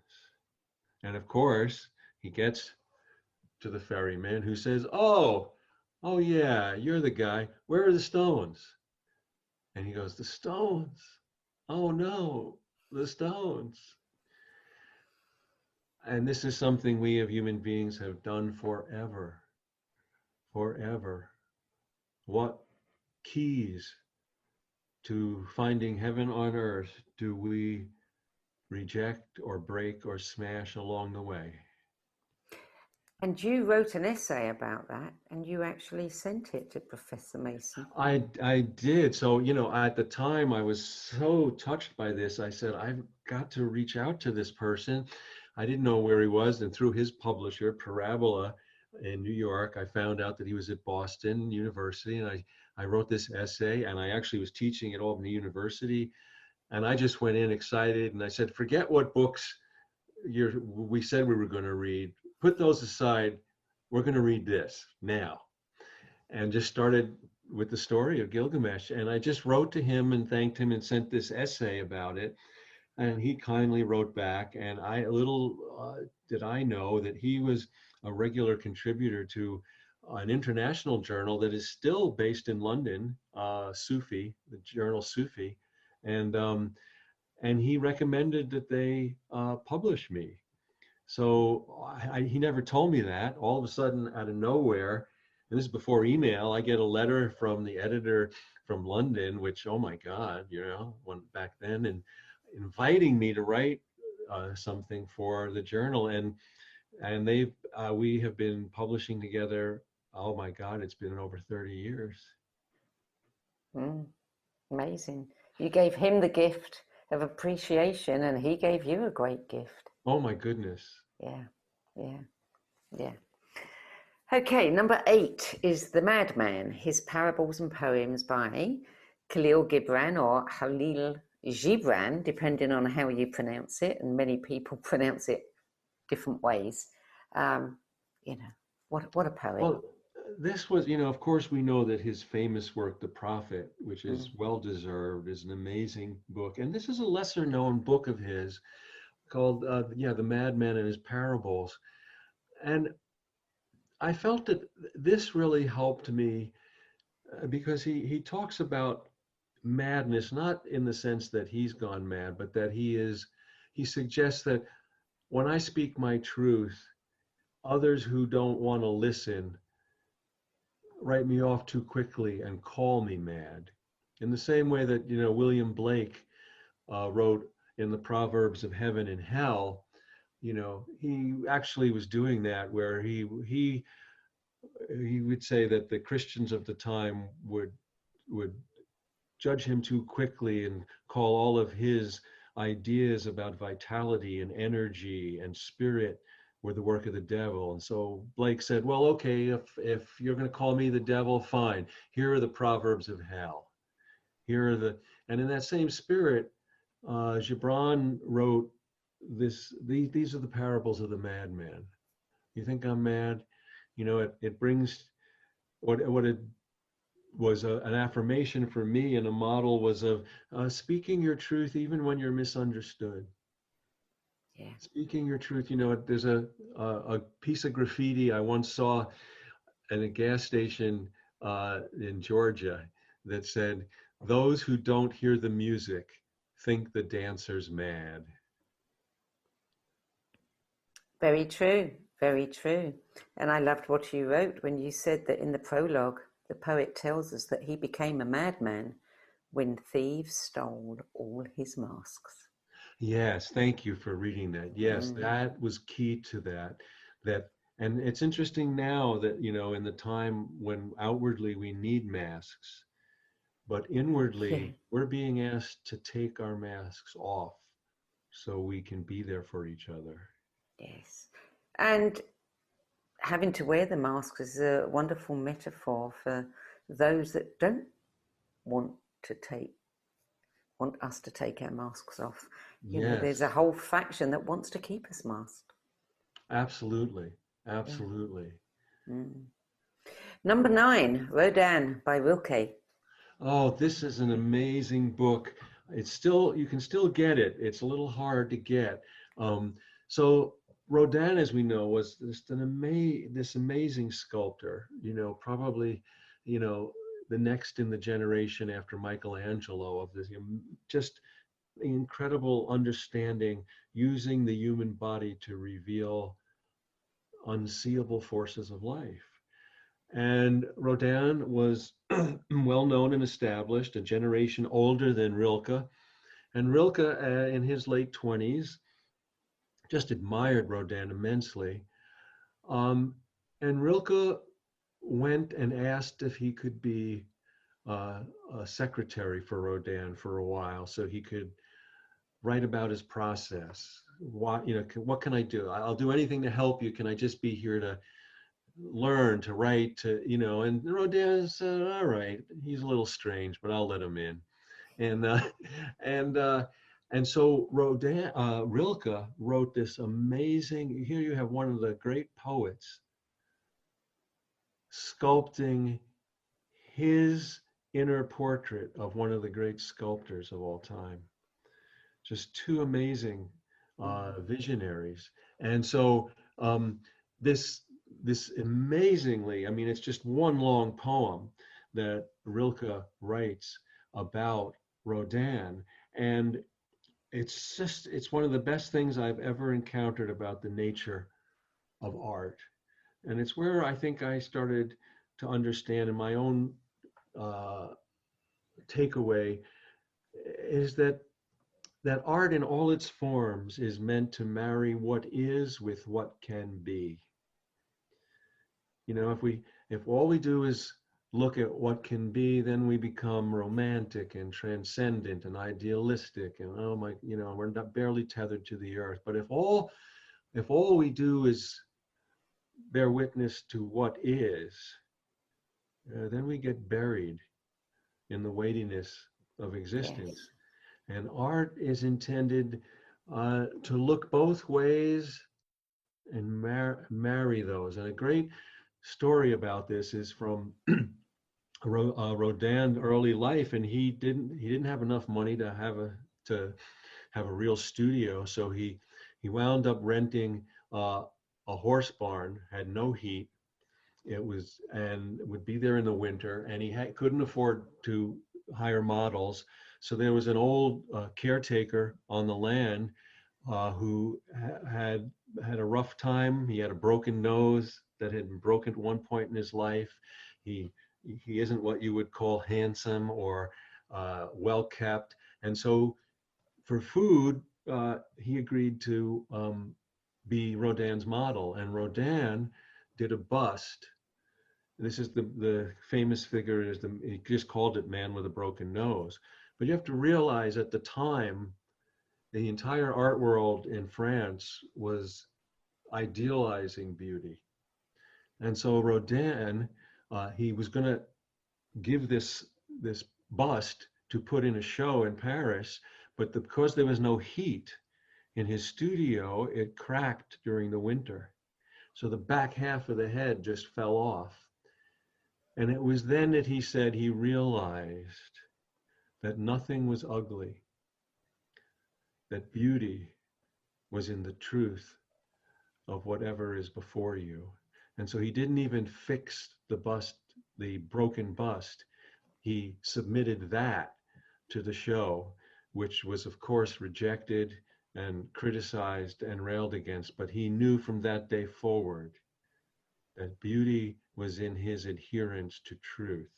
And of course, he gets to the ferryman, who says, oh yeah, you're the guy. Where are the stones? And he goes, the stones. Oh no, the stones. And this is something we as human beings have done forever. Forever. What keys to finding heaven on earth do we reject or break or smash along the way? And you wrote an essay about that, and you actually sent it to Professor Mason. I did. So, at the time I was so touched by this, I said, I've got to reach out to this person. I didn't know where he was. And through his publisher, Parabola in New York, I found out that he was at Boston University. And I wrote this essay, and I actually was teaching at Albany University. And I just went in excited, and I said, forget what books we said we were going to read. Put those aside. We're going to read this now. And just started with the story of Gilgamesh. And I just wrote to him and thanked him and sent this essay about it. And he kindly wrote back. And did I know that he was a regular contributor to an international journal that is still based in London, Sufi, the journal Sufi. And he recommended that they publish me. So he never told me that. All of a sudden, out of nowhere, and this is before email, I get a letter from the editor from London, which, oh my God, went back then, and inviting me to write something for the journal. And we have been publishing together. Oh my God, it's been over 30 years. Amazing. You gave him the gift of appreciation, and he gave you a great gift. Oh my goodness. Yeah. Okay, number 8 is The Madman, His Parables and Poems by Khalil Gibran, or Khalil Gibran, depending on how you pronounce it, and many people pronounce it different ways. What a poet. Well, this was, of course, we know that his famous work, The Prophet, which is well-deserved, is an amazing book. And this is a lesser-known book of his called, The Madman and His Parables. And I felt that this really helped me because he talks about madness, not in the sense that he's gone mad, but that he suggests that when I speak my truth, others who don't want to listen write me off too quickly and call me mad. In the same way that, William Blake wrote in the Proverbs of Heaven and Hell, he actually was doing that, where he would say that the Christians of the time would judge him too quickly and call all of his ideas about vitality and energy and spirit were the work of the devil. And so Blake said, well, okay, if you're going to call me the devil, fine. Here are the Proverbs of Hell. And in that same spirit, Gibran wrote these are the parables of the madman. You think I'm mad? It brings what it was an affirmation for me, and a model was of speaking your truth even when you're misunderstood. Yeah. Speaking your truth. There's a piece of graffiti I once saw at a gas station in Georgia that said, "Those who don't hear the music think the dancer's mad." Very true, very true. And I loved what you wrote when you said that in the prologue, the poet tells us that he became a madman when thieves stole all his masks. Yes, thank you for reading that. Yes, that was key to that. And it's interesting now that, in the time when outwardly we need masks, but inwardly we're being asked to take our masks off so we can be there for each other. Yes. And having to wear the masks is a wonderful metaphor for those that don't want us to take our masks off. There's a whole faction that wants to keep us masked. Absolutely. Mm. Number 9, Rodin by Rilke. Oh, this is an amazing book. It's still, you can still get it. It's a little hard to get. So Rodin, as we know, was this amazing sculptor, probably, the next in the generation after Michelangelo of this, just incredible understanding, using the human body to reveal unseeable forces of life. And Rodin was well known and established, a generation older than Rilke. And Rilke, in his late 20s, just admired Rodin immensely. And Rilke went and asked if he could be a secretary for Rodin for a while, so he could write about his process. What can I do? I'll do anything to help you. Can I just be here to learn, to write, and Rodin said, all right, he's a little strange, but I'll let him in. And and so Rilke wrote this amazing, here you have one of the great poets sculpting his inner portrait of one of the great sculptors of all time. Just two amazing visionaries. And so this amazingly, I mean, it's just one long poem that Rilke writes about Rodin. And it's one of the best things I've ever encountered about the nature of art. And it's where I think I started to understand in my own takeaway is that art in all its forms is meant to marry what is with what can be. If all we do is look at what can be, then we become romantic and transcendent and idealistic, and we're not barely tethered to the earth. But if all we do is bear witness to what is, then we get buried in the weightiness of existence. Yes. And art is intended to look both ways and marry those. And a great story about this is from Rodin's early life, and he didn't have enough money to have a real studio, so he wound up renting a horse barn, had no heat. And would be there in the winter, and he couldn't afford to hire models. So there was an old caretaker on the land who had a rough time. He had a broken nose that had been broken at one point in his life. He isn't what you would call handsome or well kept. And so for food, he agreed to be Rodin's model. And Rodin did a bust. This is the famous figure, he just called it Man with a Broken Nose. But you have to realize at the time, the entire art world in France was idealizing beauty. And so Rodin, he was going to give this bust to put in a show in Paris, but because there was no heat in his studio, it cracked during the winter. So the back half of the head just fell off. And it was then that he said he realized that nothing was ugly, that beauty was in the truth of whatever is before you. And so he didn't even fix the bust, the broken bust. He submitted that to the show, which was of course rejected and criticized and railed against. But he knew from that day forward that beauty was in his adherence to truth.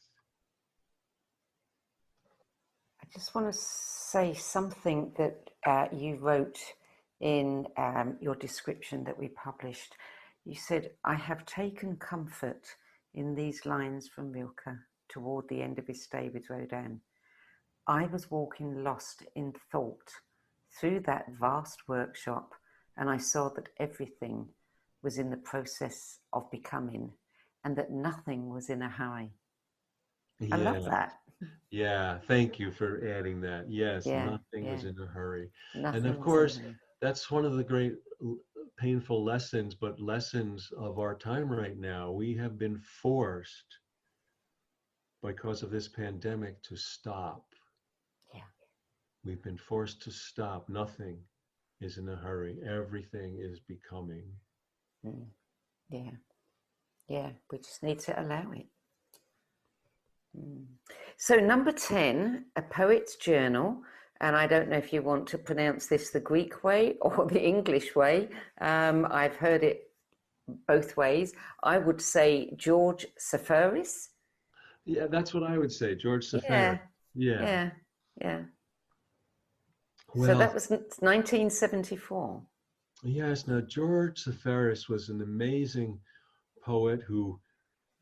I just want to say something that you wrote in your description that we published. You said, I have taken comfort in these lines from Rilke toward the end of his stay with Rodin. I was walking lost in thought through that vast workshop, and I saw that everything was in the process of becoming, and that nothing was in a hurry. I love that. Yeah, thank you for adding that. Yes, nothing was in a hurry. And of course, that's one of the great painful lessons, but lessons of our time right now. We have been forced, because of this pandemic, to stop. Yeah. We've been forced to stop. Nothing is in a hurry. Everything is becoming. Yeah. Yeah. We just need to allow it. So number 10, A Poet's Journal. And I don't know if you want to pronounce this the Greek way or the English way. I've heard it both ways. I would say George Safaris. Yeah, that's what I would say, George Safaris. Yeah. Well, so that was 1974. Yes, now George Safaris was an amazing poet who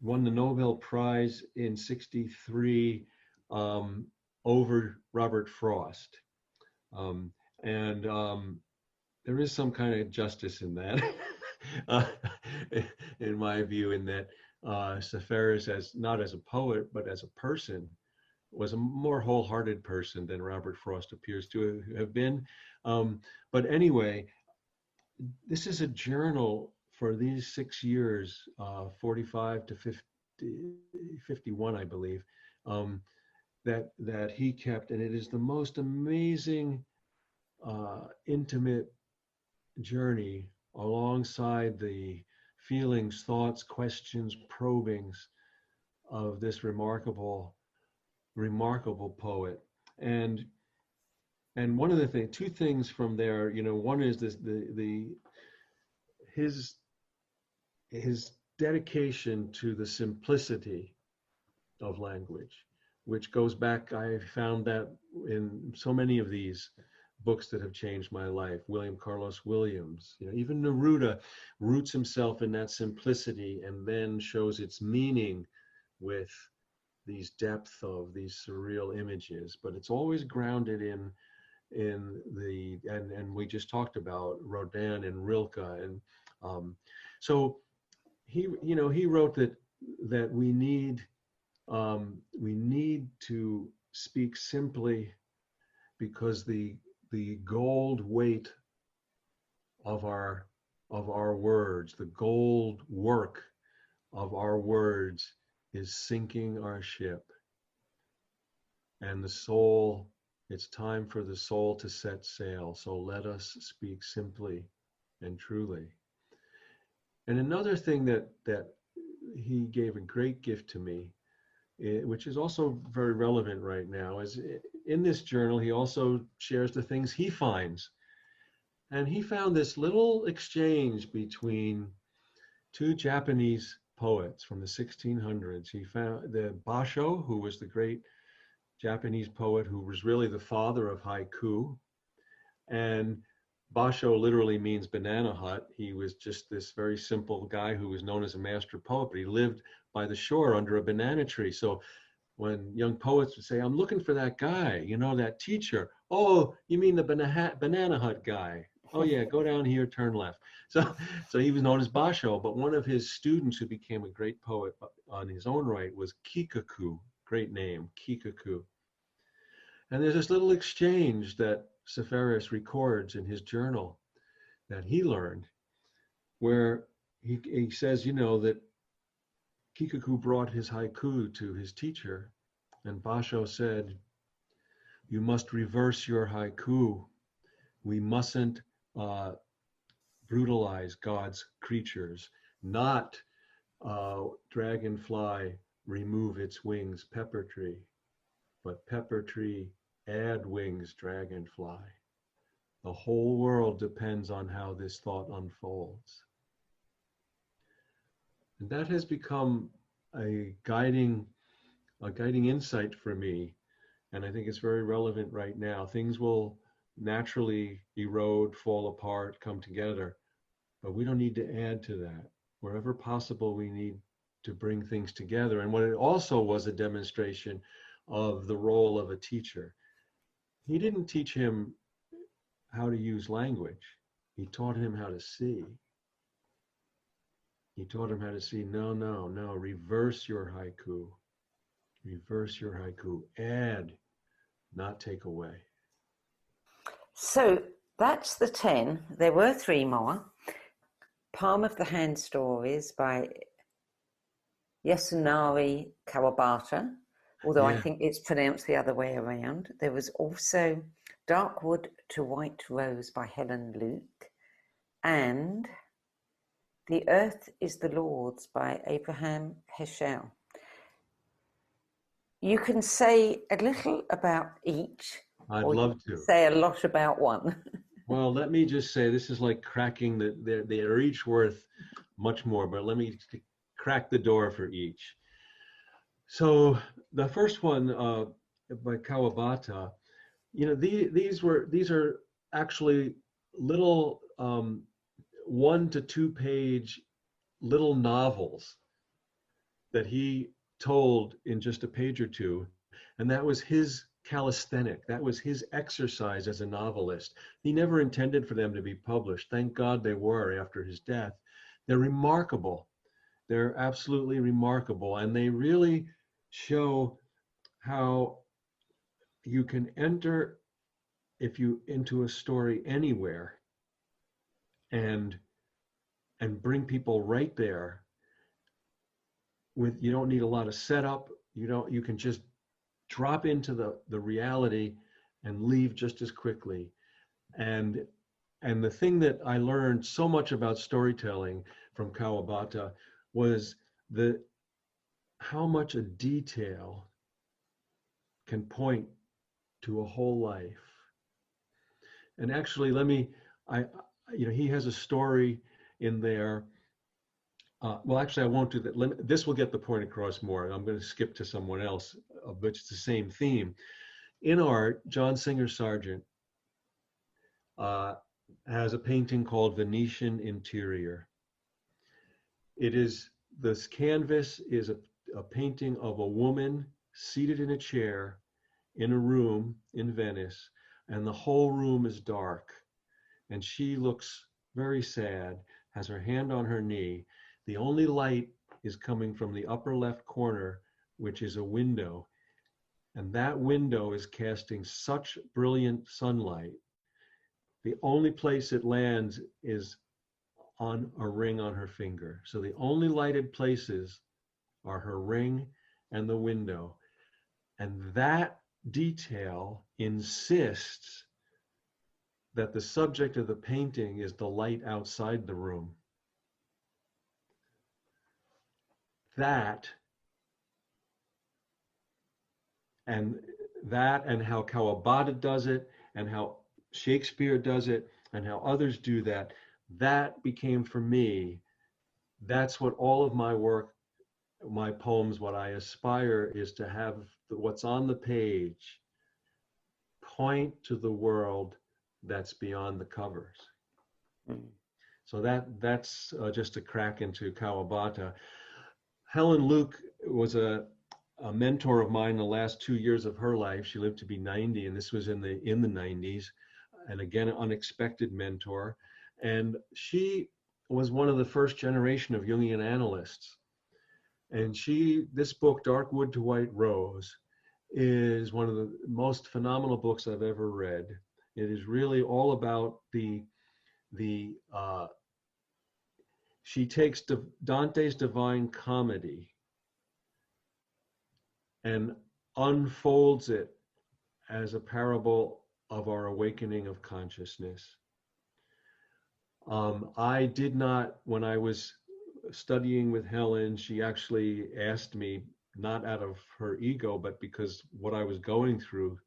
won the Nobel Prize in '63 over Robert Frost. There is some kind of justice in that, in my view, in that Safaris, not as a poet, but as a person, was a more wholehearted person than Robert Frost appears to have been. But anyway, this is a journal for these 6 years, 45 to 51, I believe, that he kept. And it is the most amazing, intimate journey alongside the feelings, thoughts, questions, probings of this remarkable poet. And one of the things, two things from there, one is this, his dedication to the simplicity of language, which goes back, I found that in so many of these books that have changed my life. William Carlos Williams, even Neruda roots himself in that simplicity and then shows its meaning with these depth of these surreal images, but it's always grounded in the, and we just talked about Rodin and Rilke. And so he wrote that we need to speak simply, because the gold weight of our words, the gold work of our words is sinking our ship. And the soul, it's time for the soul to set sail. So let us speak simply and truly. And another thing that he gave a great gift to me, which is also very relevant right now, is in this journal, he also shares the things he finds. And he found this little exchange between two Japanese poets from the 1600s. He found the Basho, who was the great Japanese poet who was really the father of haiku. And Basho literally means banana hut. He was just this very simple guy who was known as a master poet, but he lived by the shore under a banana tree. So when young poets would say, I'm looking for that guy, that teacher. Oh, you mean the banana hut guy? Oh yeah, go down here, turn left. So he was known as Basho, but one of his students who became a great poet on his own right was Kikaku, great name, Kikaku. And there's this little exchange that Safaris records in his journal that he learned, where he says, that Kikaku brought his haiku to his teacher, and Basho said, you must reverse your haiku. We mustn't brutalize God's creatures, not dragonfly remove its wings, pepper tree, but pepper tree add wings, dragonfly. The whole world depends on how this thought unfolds. And that has become a guiding insight for me. And I think it's very relevant right now. Things will naturally erode, fall apart, come together, but we don't need to add to that. Wherever possible, we need to bring things together. And what it also was a demonstration of the role of a teacher. He didn't teach him how to use language. He taught him how to see. He taught him how to see, no, reverse your haiku. Reverse your haiku. Add, not take away. So that's the 10. There were 3 more. Palm of the Hand Stories by Yasunari Kawabata, although I Yeah. think it's pronounced the other way around. There was also Dark Wood to White Rose by Helen Luke, and The Earth is the Lord's by Abraham Heschel. You can say a little about each, I'd or you love can to. say a lot about one. Well, let me just say this is like cracking they are each worth much more, but let me crack the door for each. So the first one by Kawabata, these are actually little 1 to 2 page little novels that he told in just a page or two, and that was his calisthenic. That was his exercise as a novelist. He never intended for them to be published. Thank God they were after his death. They're remarkable. They're absolutely remarkable, and they really show how you can enter into a story anywhere and bring people right there. You don't need a lot of setup. You can just drop into the reality and leave just as quickly. And the thing that I learned so much about storytelling from Kawabata was how much a detail can point to a whole life. And actually, he has a story in there. Well, actually, I won't do that. This will get the point across more. I'm going to skip to someone else, but it's the same theme. In art, John Singer Sargent has a painting called Venetian Interior. This canvas is a painting of a woman seated in a chair in a room in Venice, and the whole room is dark. And she looks very sad, has her hand on her knee. The only light is coming from the upper left corner, which is a window. And that window is casting such brilliant sunlight. The only place it lands is on a ring on her finger. So the only lighted places are her ring and the window. And that detail insists that the subject of the painting is the light outside the room. That and how Kawabata does it, and how Shakespeare does it, and how others do that became for me, that's what all of my work, my poems, what I aspire is to have what's on the page point to the world that's beyond the covers. So that's just a crack into Kawabata. Helen Luke was a mentor of mine the last 2 years of her life. She lived to be 90, and this was in the 90s. And again, an unexpected mentor. And she was one of the first generation of Jungian analysts. And this book, Dark Wood to White Rose, is one of the most phenomenal books I've ever read. It is really all about she takes Dante's Divine Comedy and unfolds it as a parable of our awakening of consciousness. I did not, when I was studying with Helen, she actually asked me, not out of her ego, but because what I was going through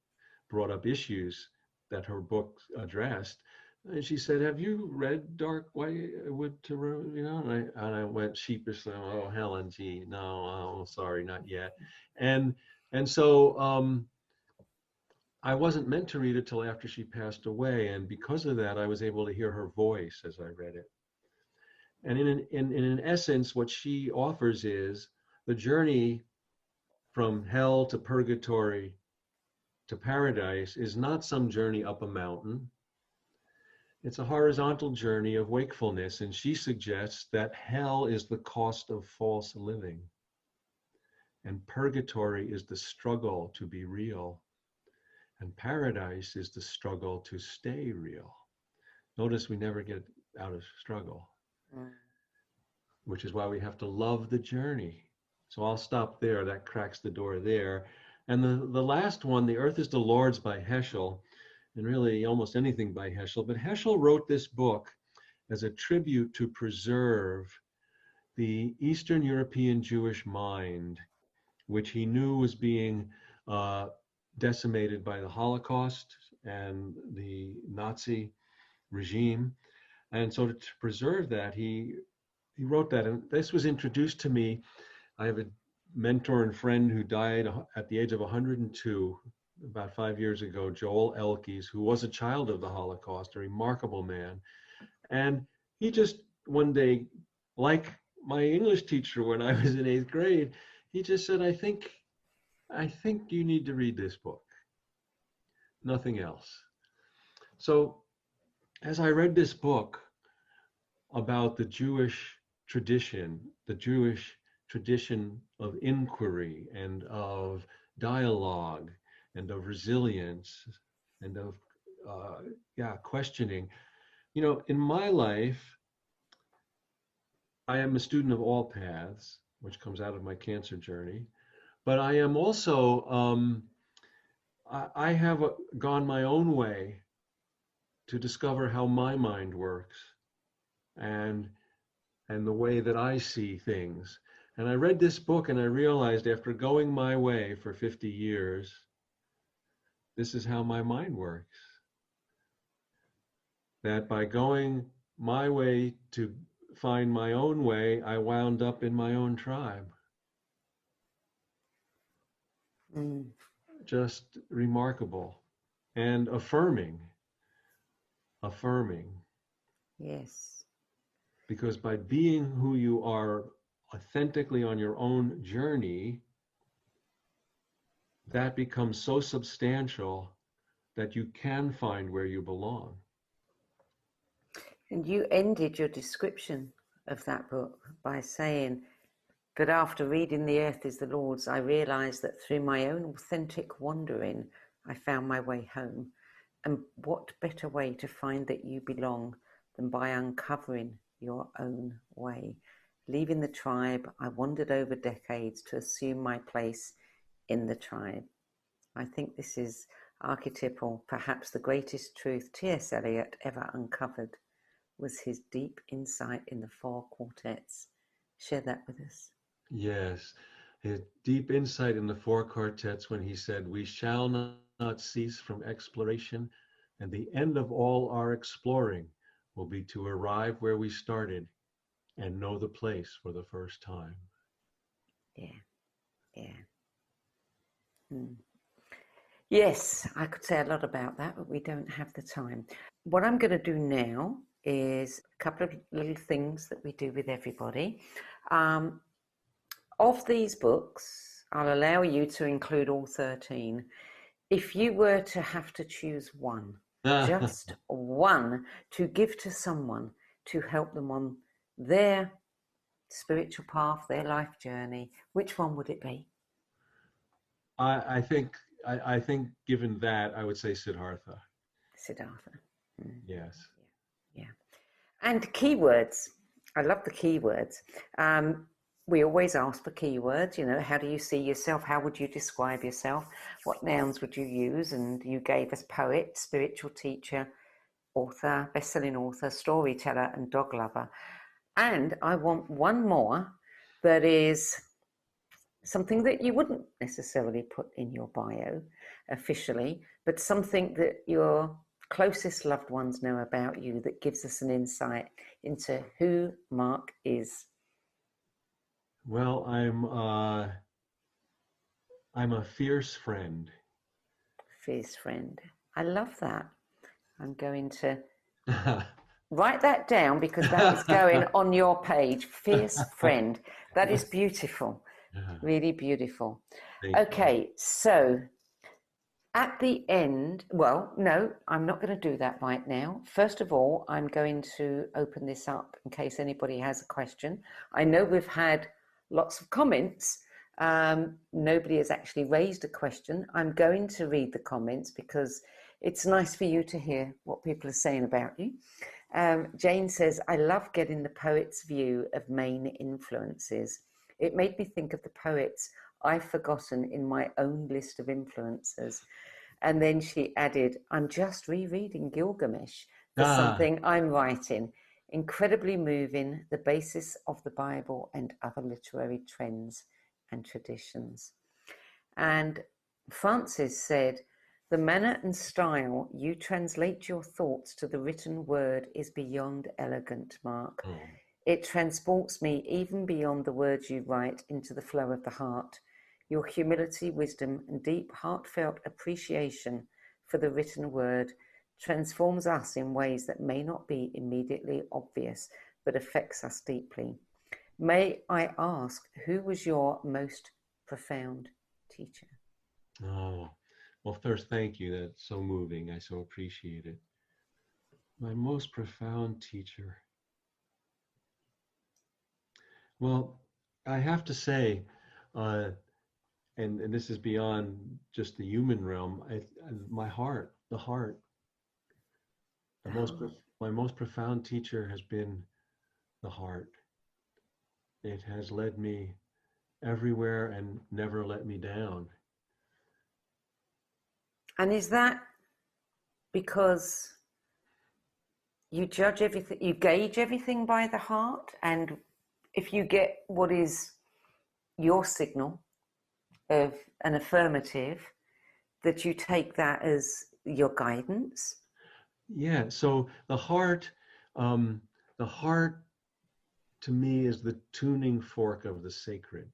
brought up issues that her book addressed. And she said, "Have you read Dark Wood to Rose?" And I went sheepishly, "Oh, Helen, gee, no, sorry, not yet." And so I wasn't meant to read it till after she passed away, and because of that, I was able to hear her voice as I read it. And in essence, what she offers is the journey from hell to purgatory to paradise is not some journey up a mountain. It's a horizontal journey of wakefulness, and she suggests that hell is the cost of false living, and purgatory is the struggle to be real, and paradise is the struggle to stay real. Notice we never get out of struggle. Mm. which is why we have to love the journey. So I'll stop there. That cracks the door there. And the last one, The Earth is the Lord's by Heschel, and really almost anything by Heschel. But Heschel wrote this book as a tribute to preserve the Eastern European Jewish mind, which he knew was being decimated by the Holocaust and the Nazi regime. And so to preserve that, he wrote that. And this was introduced to me. I have a mentor and friend who died at the age of 102, about 5 years ago, Joel Elkes, who was a child of the Holocaust, a remarkable man. And he just one day, like my English teacher when I was in 8th grade, he just said, I think you need to read this book. Nothing else. So as I read this book about the Jewish tradition of inquiry and of dialogue and of resilience and of questioning, in my life, I am a student of all paths, which comes out of my cancer journey, but I am also, I have gone my own way to discover how my mind works and the way that I see things. And I read this book and I realized after going my way for 50 years, this is how my mind works. That by going my way to find my own way, I wound up in my own tribe. Mm. Just remarkable and affirming. Yes. Because by being who you are authentically on your own journey, that becomes so substantial that you can find where you belong. And you ended your description of that book by saying that after reading The Earth is the Lord's, I realized that through my own authentic wandering, I found my way home. And what better way to find that you belong than by uncovering your own way? Leaving the tribe, I wandered over decades to assume my place in the tribe. I think this is archetypal. Perhaps the greatest truth T.S. Eliot ever uncovered was his deep insight in the 4 quartets. Share that with us. Yes, his deep insight in the 4 quartets when he said, we shall not cease from exploration, and the end of all our exploring will be to arrive where we started and know the place for the first time. Yeah. Yes, I could say a lot about that, but we don't have the time. What I'm going to do now is a couple of little things that we do with everybody. Of these books, I'll allow you to include all 13. If you were to have to choose one, just one, to give to someone to help them on their spiritual path, their life journey, which one would it be? I think given that, I would say Siddhartha. Siddhartha. Yes. Yeah. And keywords. I love the keywords. We always ask for keywords, how do you see yourself? How would you describe yourself? What nouns would you use? And you gave us poet, spiritual teacher, author, best-selling author, storyteller, and dog lover. And I want one more that is something that you wouldn't necessarily put in your bio officially, but something that your closest loved ones know about you that gives us an insight into who Mark is. Well, I'm a fierce friend. Fierce friend. I love that. I'm going to write that down because that is going on your page. Fierce friend. That is beautiful. Really beautiful. Okay, so at the end, well, no, I'm not going to do that right now. First of all, I'm going to open this up in case anybody has a question. I know we've had lots of comments. Nobody has actually raised a question. I'm going to read the comments because it's nice for you to hear what people are saying about you. Jane says, I love getting the poet's view of main influences. It made me think of the poets I've forgotten in my own list of influencers. And then she added, I'm just rereading Gilgamesh for something I'm writing. Incredibly moving, the basis of the Bible and other literary trends and traditions. And Francis said, the manner and style you translate your thoughts to the written word is beyond elegant, Mark. Oh. It transports me even beyond the words you write into the flow of the heart. Your humility, wisdom, and deep, heartfelt appreciation for the written word transforms us in ways that may not be immediately obvious, but affects us deeply. May I ask, who was your most profound teacher? Oh, well, first, thank you. That's so moving. I so appreciate it. My most profound teacher. Well, I have to say, and this is beyond just the human realm, my heart, the heart. My most profound teacher has been the heart. It has led me everywhere and never let me down. And is that because you judge everything, you gauge everything by the heart, and if you get what is your signal of an affirmative, that you take that as your guidance? Yeah, so the heart to me is the tuning fork of the sacred.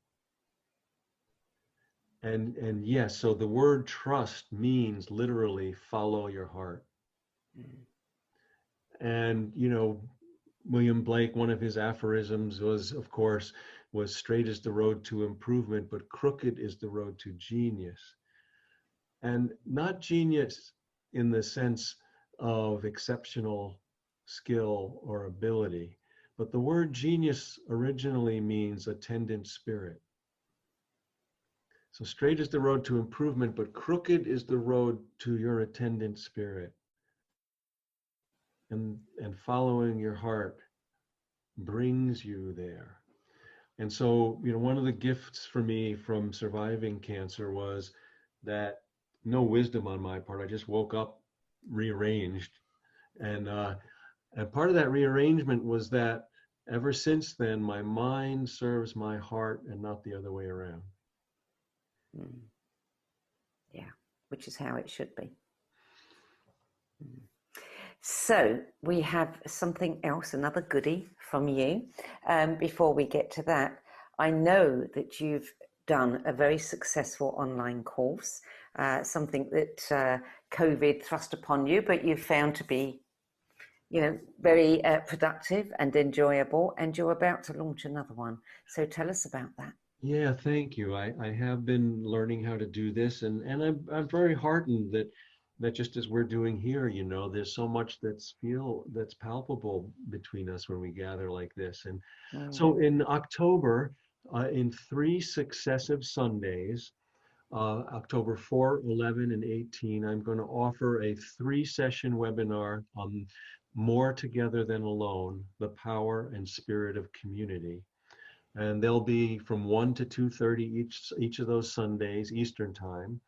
And yes, so the word trust means literally follow your heart. And William Blake, one of his aphorisms was, of course, was straight is the road to improvement, but crooked is the road to genius. And not genius in the sense of exceptional skill or ability, but the word genius originally means attendant spirit. So straight is the road to improvement, but crooked is the road to your attendant spirit. And following your heart brings you there. And so, one of the gifts for me from surviving cancer was that no wisdom on my part. I just woke up rearranged. And part of that rearrangement was that ever since then, my mind serves my heart and not the other way around. Yeah, which is how it should be. So we have something else, another goodie from you. Before we get to that, I know that you've done a very successful online course, something that COVID thrust upon you, but you found to be, very productive and enjoyable, and you're about to launch another one. So tell us about that. Yeah, thank you. I have been learning how to do this, and I'm very heartened that just as we're doing here, there's so much that's palpable between us when we gather like this. And so in October, in 3 successive Sundays, October 4, 11, and 18, I'm going to offer a 3-session webinar on More Together Than Alone, the Power and Spirit of Community. And they'll be from 1 to 2:30 each of those Sundays, Eastern Time.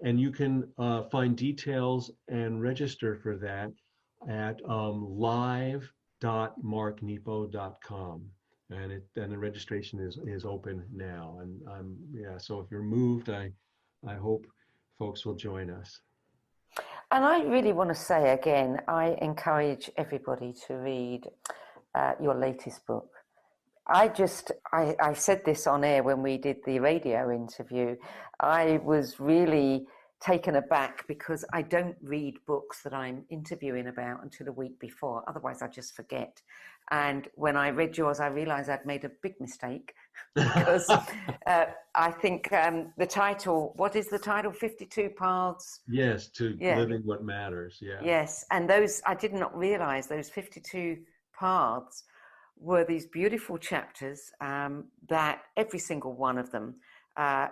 And you can find details and register for that at live.marknepo.com. And the registration is open now. And so if you're moved, I hope folks will join us. And I really want to say again, I encourage everybody to read your latest book. I said this on air when we did the radio interview. I was really taken aback because I don't read books that I'm interviewing about until a week before. Otherwise, I just forget. And when I read yours, I realized I'd made a big mistake because I think the title, what is the title? 52 Paths? Yes, to living what matters. Yeah. Yes. And those, I did not realize those 52 paths were these beautiful chapters that every single one of them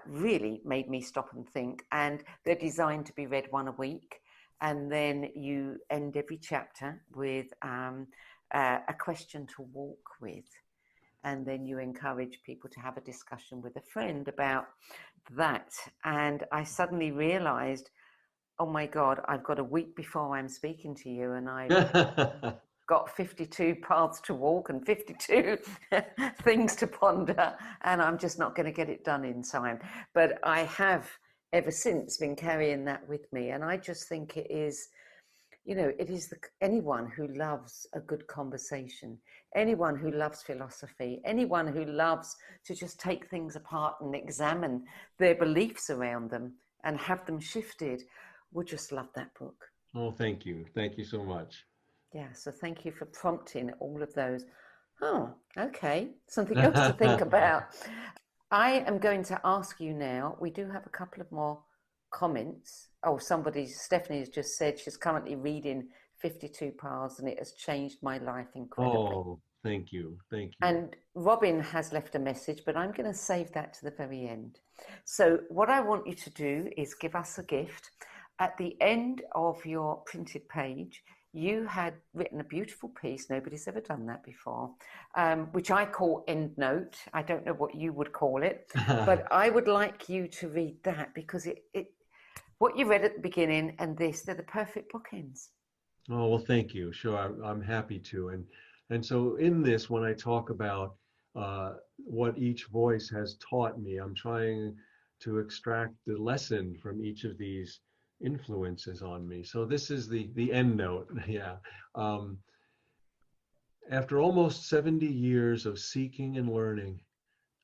really made me stop and think. And they're designed to be read one a week. And then you end every chapter with a question to walk with. And then you encourage people to have a discussion with a friend about that. And I suddenly realized, oh my God, I've got a week before I'm speaking to you, and I've got 52 paths to walk and 52 things to ponder, and I'm just not going to get it done in time. But I have ever since been carrying that with me. And I just think it is, it is anyone who loves a good conversation, anyone who loves philosophy, anyone who loves to just take things apart and examine their beliefs around them and have them shifted would just love that book. Oh, thank you. Thank you so much. Yeah, so thank you for prompting all of those. Oh, okay. Something else to think about. I am going to ask you now, we do have a couple of more comments. Oh, Stephanie has just said she's currently reading 52 Paths and it has changed my life incredibly. Oh, thank you. Thank you. And Robin has left a message, but I'm going to save that to the very end. So what I want you to do is give us a gift. At the end of your printed page, you had written a beautiful piece. Nobody's ever done that before, which I call EndNote. I don't know what you would call it, but I would like you to read that, because what you read at the beginning and they're the perfect bookends. Oh, well, thank you. Sure, I'm happy to. And so in this, when I talk about what each voice has taught me, I'm trying to extract the lesson from each of these influences on me. So this is the end note. Yeah. After almost 70 years of seeking and learning,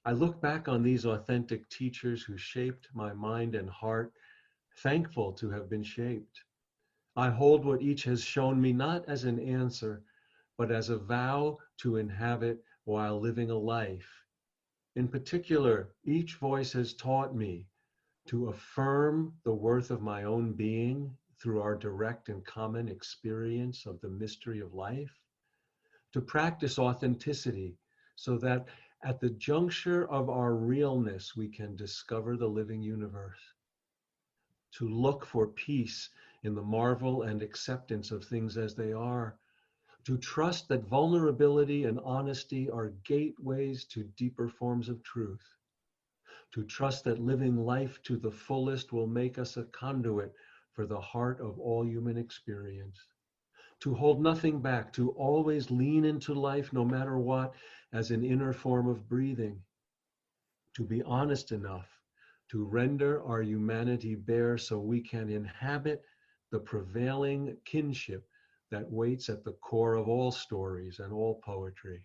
I look back on these authentic teachers who shaped my mind and heart, thankful to have been shaped. I hold what each has shown me not as an answer, but as a vow to inhabit while living a life. In particular, each voice has taught me to affirm the worth of my own being through our direct and common experience of the mystery of life, to practice authenticity so that at the juncture of our realness, we can discover the living universe, to look for peace in the marvel and acceptance of things as they are, to trust that vulnerability and honesty are gateways to deeper forms of truth, to trust that living life to the fullest will make us a conduit for the heart of all human experience, to hold nothing back, to always lean into life no matter what as an inner form of breathing, to be honest enough to render our humanity bare so we can inhabit the prevailing kinship that waits at the core of all stories and all poetry,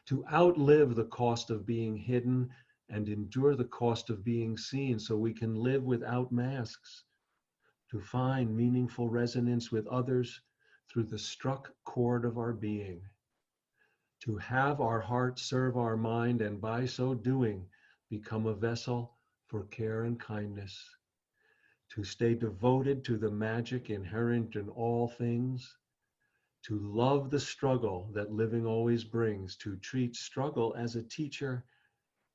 to outlive the cost of being hidden and endure the cost of being seen so we can live without masks, to find meaningful resonance with others through the struck chord of our being, to have our heart serve our mind and by so doing become a vessel for care and kindness, to stay devoted to the magic inherent in all things, to love the struggle that living always brings, to treat struggle as a teacher,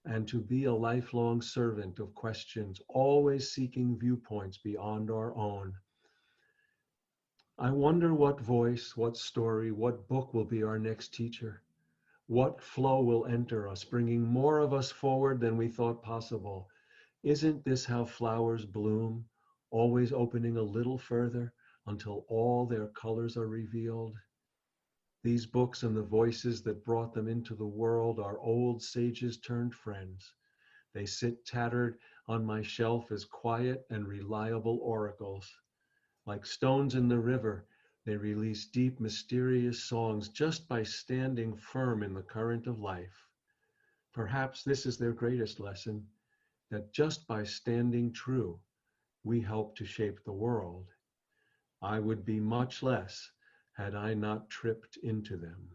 and to be a lifelong servant of questions, always seeking viewpoints beyond our own. I wonder what voice, what story, what book will be our next teacher. What flow will enter us, bringing more of us forward than we thought possible? Isn't this how flowers bloom, always opening a little further until all their colors are revealed? These books and the voices that brought them into the world are old sages turned friends. They sit tattered on my shelf as quiet and reliable oracles. Like stones in the river, they release deep, mysterious songs just by standing firm in the current of life. Perhaps this is their greatest lesson, that just by standing true, we help to shape the world. I would be much less had I not tripped into them.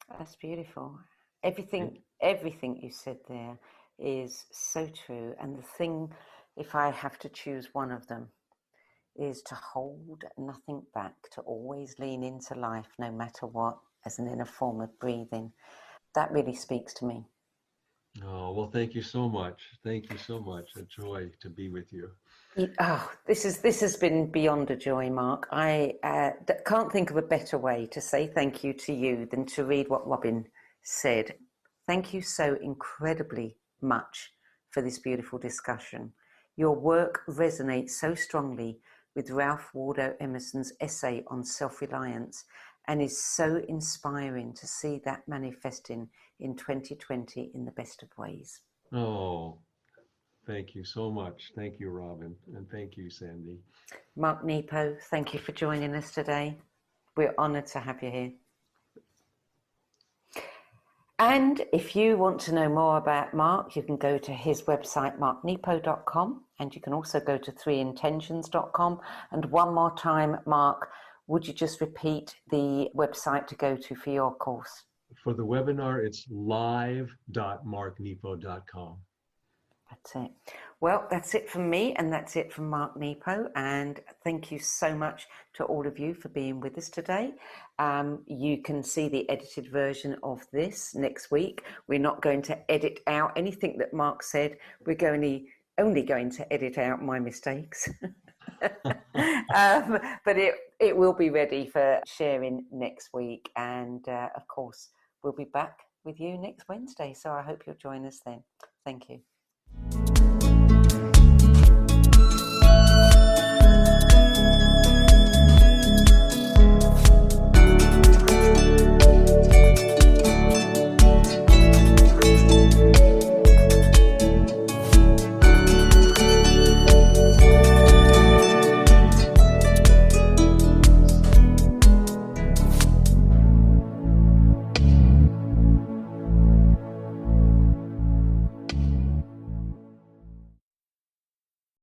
That's beautiful. Everything you said there is so true. And the thing, if I have to choose one of them, is to hold nothing back, to always lean into life no matter what, as an inner form of breathing. That really speaks to me. Oh, well, thank you so much. Thank you so much. A joy to be with you. Oh, this has been beyond a joy, Mark. I can't think of a better way to say thank you to you than to read what Robin said. Thank you so incredibly much for this beautiful discussion. Your work resonates so strongly with Ralph Waldo Emerson's essay on self-reliance and is so inspiring to see that manifesting in 2020 in the best of ways. Oh, thank you so much. Thank you, Robin. And thank you, Sandy. Mark Nepo, thank you for joining us today. We're honoured to have you here. And if you want to know more about Mark, you can go to his website, marknepo.com, and you can also go to 3intentions.com. And one more time, Mark, would you just repeat the website to go to for your course? For the webinar, it's live.marknepo.com. That's it. Well, that's it from me, and that's it from Mark Nepo. And thank you so much to all of you for being with us today. You can see the edited version of this next week. We're not going to edit out anything that Mark said. We're only going to edit out my mistakes. But it will be ready for sharing next week. And of course, we'll be back with you next Wednesday. So I hope you'll join us then. Thank you.